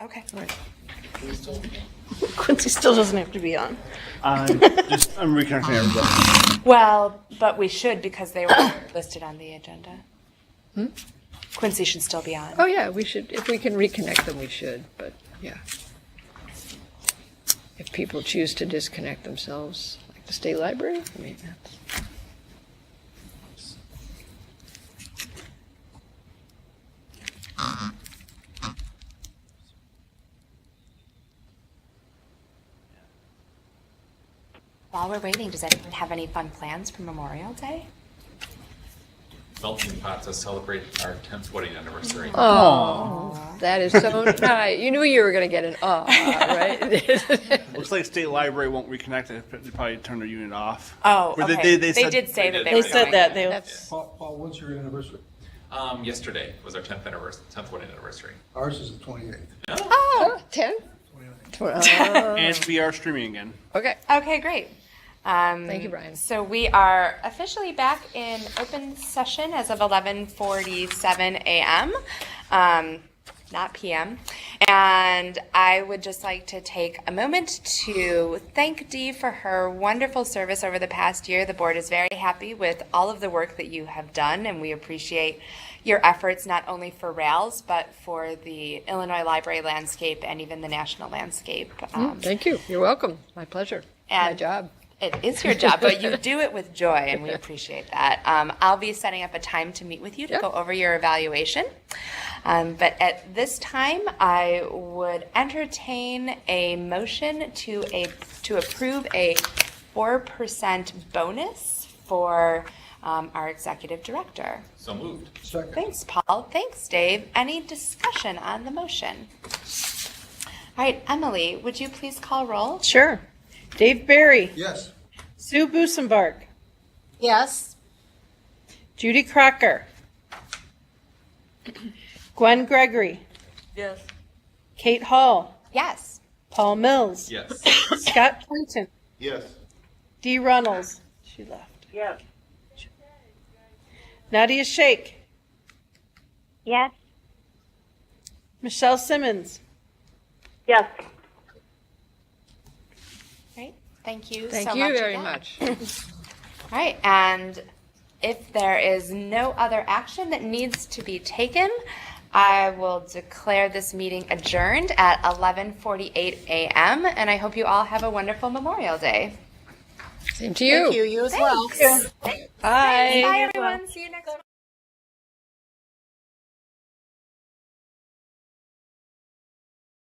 Speaker 2: Okay.
Speaker 3: Quincy still doesn't have to be on.
Speaker 18: I'm reconnecting everybody.
Speaker 2: Well, but we should because they were listed on the agenda. Quincy should still be on.
Speaker 5: Oh, yeah, we should, if we can reconnect them, we should, but, yeah. If people choose to disconnect themselves, like the state library, I mean, that's...
Speaker 2: While we're waiting, does anyone have any fun plans for Memorial Day?
Speaker 12: Melting pot to celebrate our 10th wedding anniversary.
Speaker 5: Oh, that is so nice. You knew you were going to get an right?
Speaker 18: Looks like state library won't reconnect. They probably turn their unit off.
Speaker 2: Oh,
Speaker 18: Or
Speaker 2: okay.
Speaker 18: they
Speaker 2: They did say that they
Speaker 3: They
Speaker 2: were
Speaker 3: said
Speaker 2: going.
Speaker 3: that. They,
Speaker 14: Paul, when's your anniversary?
Speaker 12: Yesterday was our 10th anniversary, 10th wedding anniversary.
Speaker 14: Ours is the 28th.
Speaker 5: Oh, 10?
Speaker 18: And we are streaming again.
Speaker 5: Okay.
Speaker 2: Okay, great.
Speaker 5: Thank you, Brian.
Speaker 2: So we are officially back in open session as of 11:47 a.m., not p.m. And I would just like to take a moment to thank Dee for her wonderful service over the past year. The board is very happy with all of the work that you have done, and we appreciate your efforts not only for Rails, but for the Illinois library landscape and even the national landscape.
Speaker 5: Thank you. You're welcome. My pleasure. My
Speaker 2: And-
Speaker 5: job.
Speaker 2: It is your job, but you do it with joy, and we appreciate that. I'll be setting up a time to meet with you to go over your evaluation. But at this time, I would entertain a motion to approve a 4% bonus for our executive director.
Speaker 12: So moved.
Speaker 14: Second.
Speaker 2: Thanks, Paul. Thanks, Dave. Any discussion on the motion? All right, Emily, would you please call roll?
Speaker 3: sure. Dave Barry.
Speaker 14: Yes.
Speaker 3: Sue Busenbark.
Speaker 17: Yes.
Speaker 3: Judy Crocker. Gwen Gregory.
Speaker 17: Yes.
Speaker 3: Kate Hall.
Speaker 2: Yes.
Speaker 3: Paul Mills.
Speaker 12: Yes.
Speaker 3: Scott Clinton.
Speaker 13: Yes.
Speaker 3: Dee Runnels. She left.
Speaker 10: Yes.
Speaker 3: Nadia Sheikh.
Speaker 10: Yes.
Speaker 3: Michelle Simmons.
Speaker 10: Yes.
Speaker 2: Great. Thank you
Speaker 5: Thank
Speaker 2: so
Speaker 5: you
Speaker 2: much.
Speaker 5: very
Speaker 2: again.
Speaker 5: much.
Speaker 2: All right, and if there is no other action that needs to be taken, I will declare this meeting adjourned at 11:48 a.m. And I hope you all have a wonderful Memorial Day.
Speaker 5: Same to you.
Speaker 17: Thank you. You as well.
Speaker 2: Thanks.
Speaker 5: Bye.
Speaker 2: Bye, everyone. See you next week.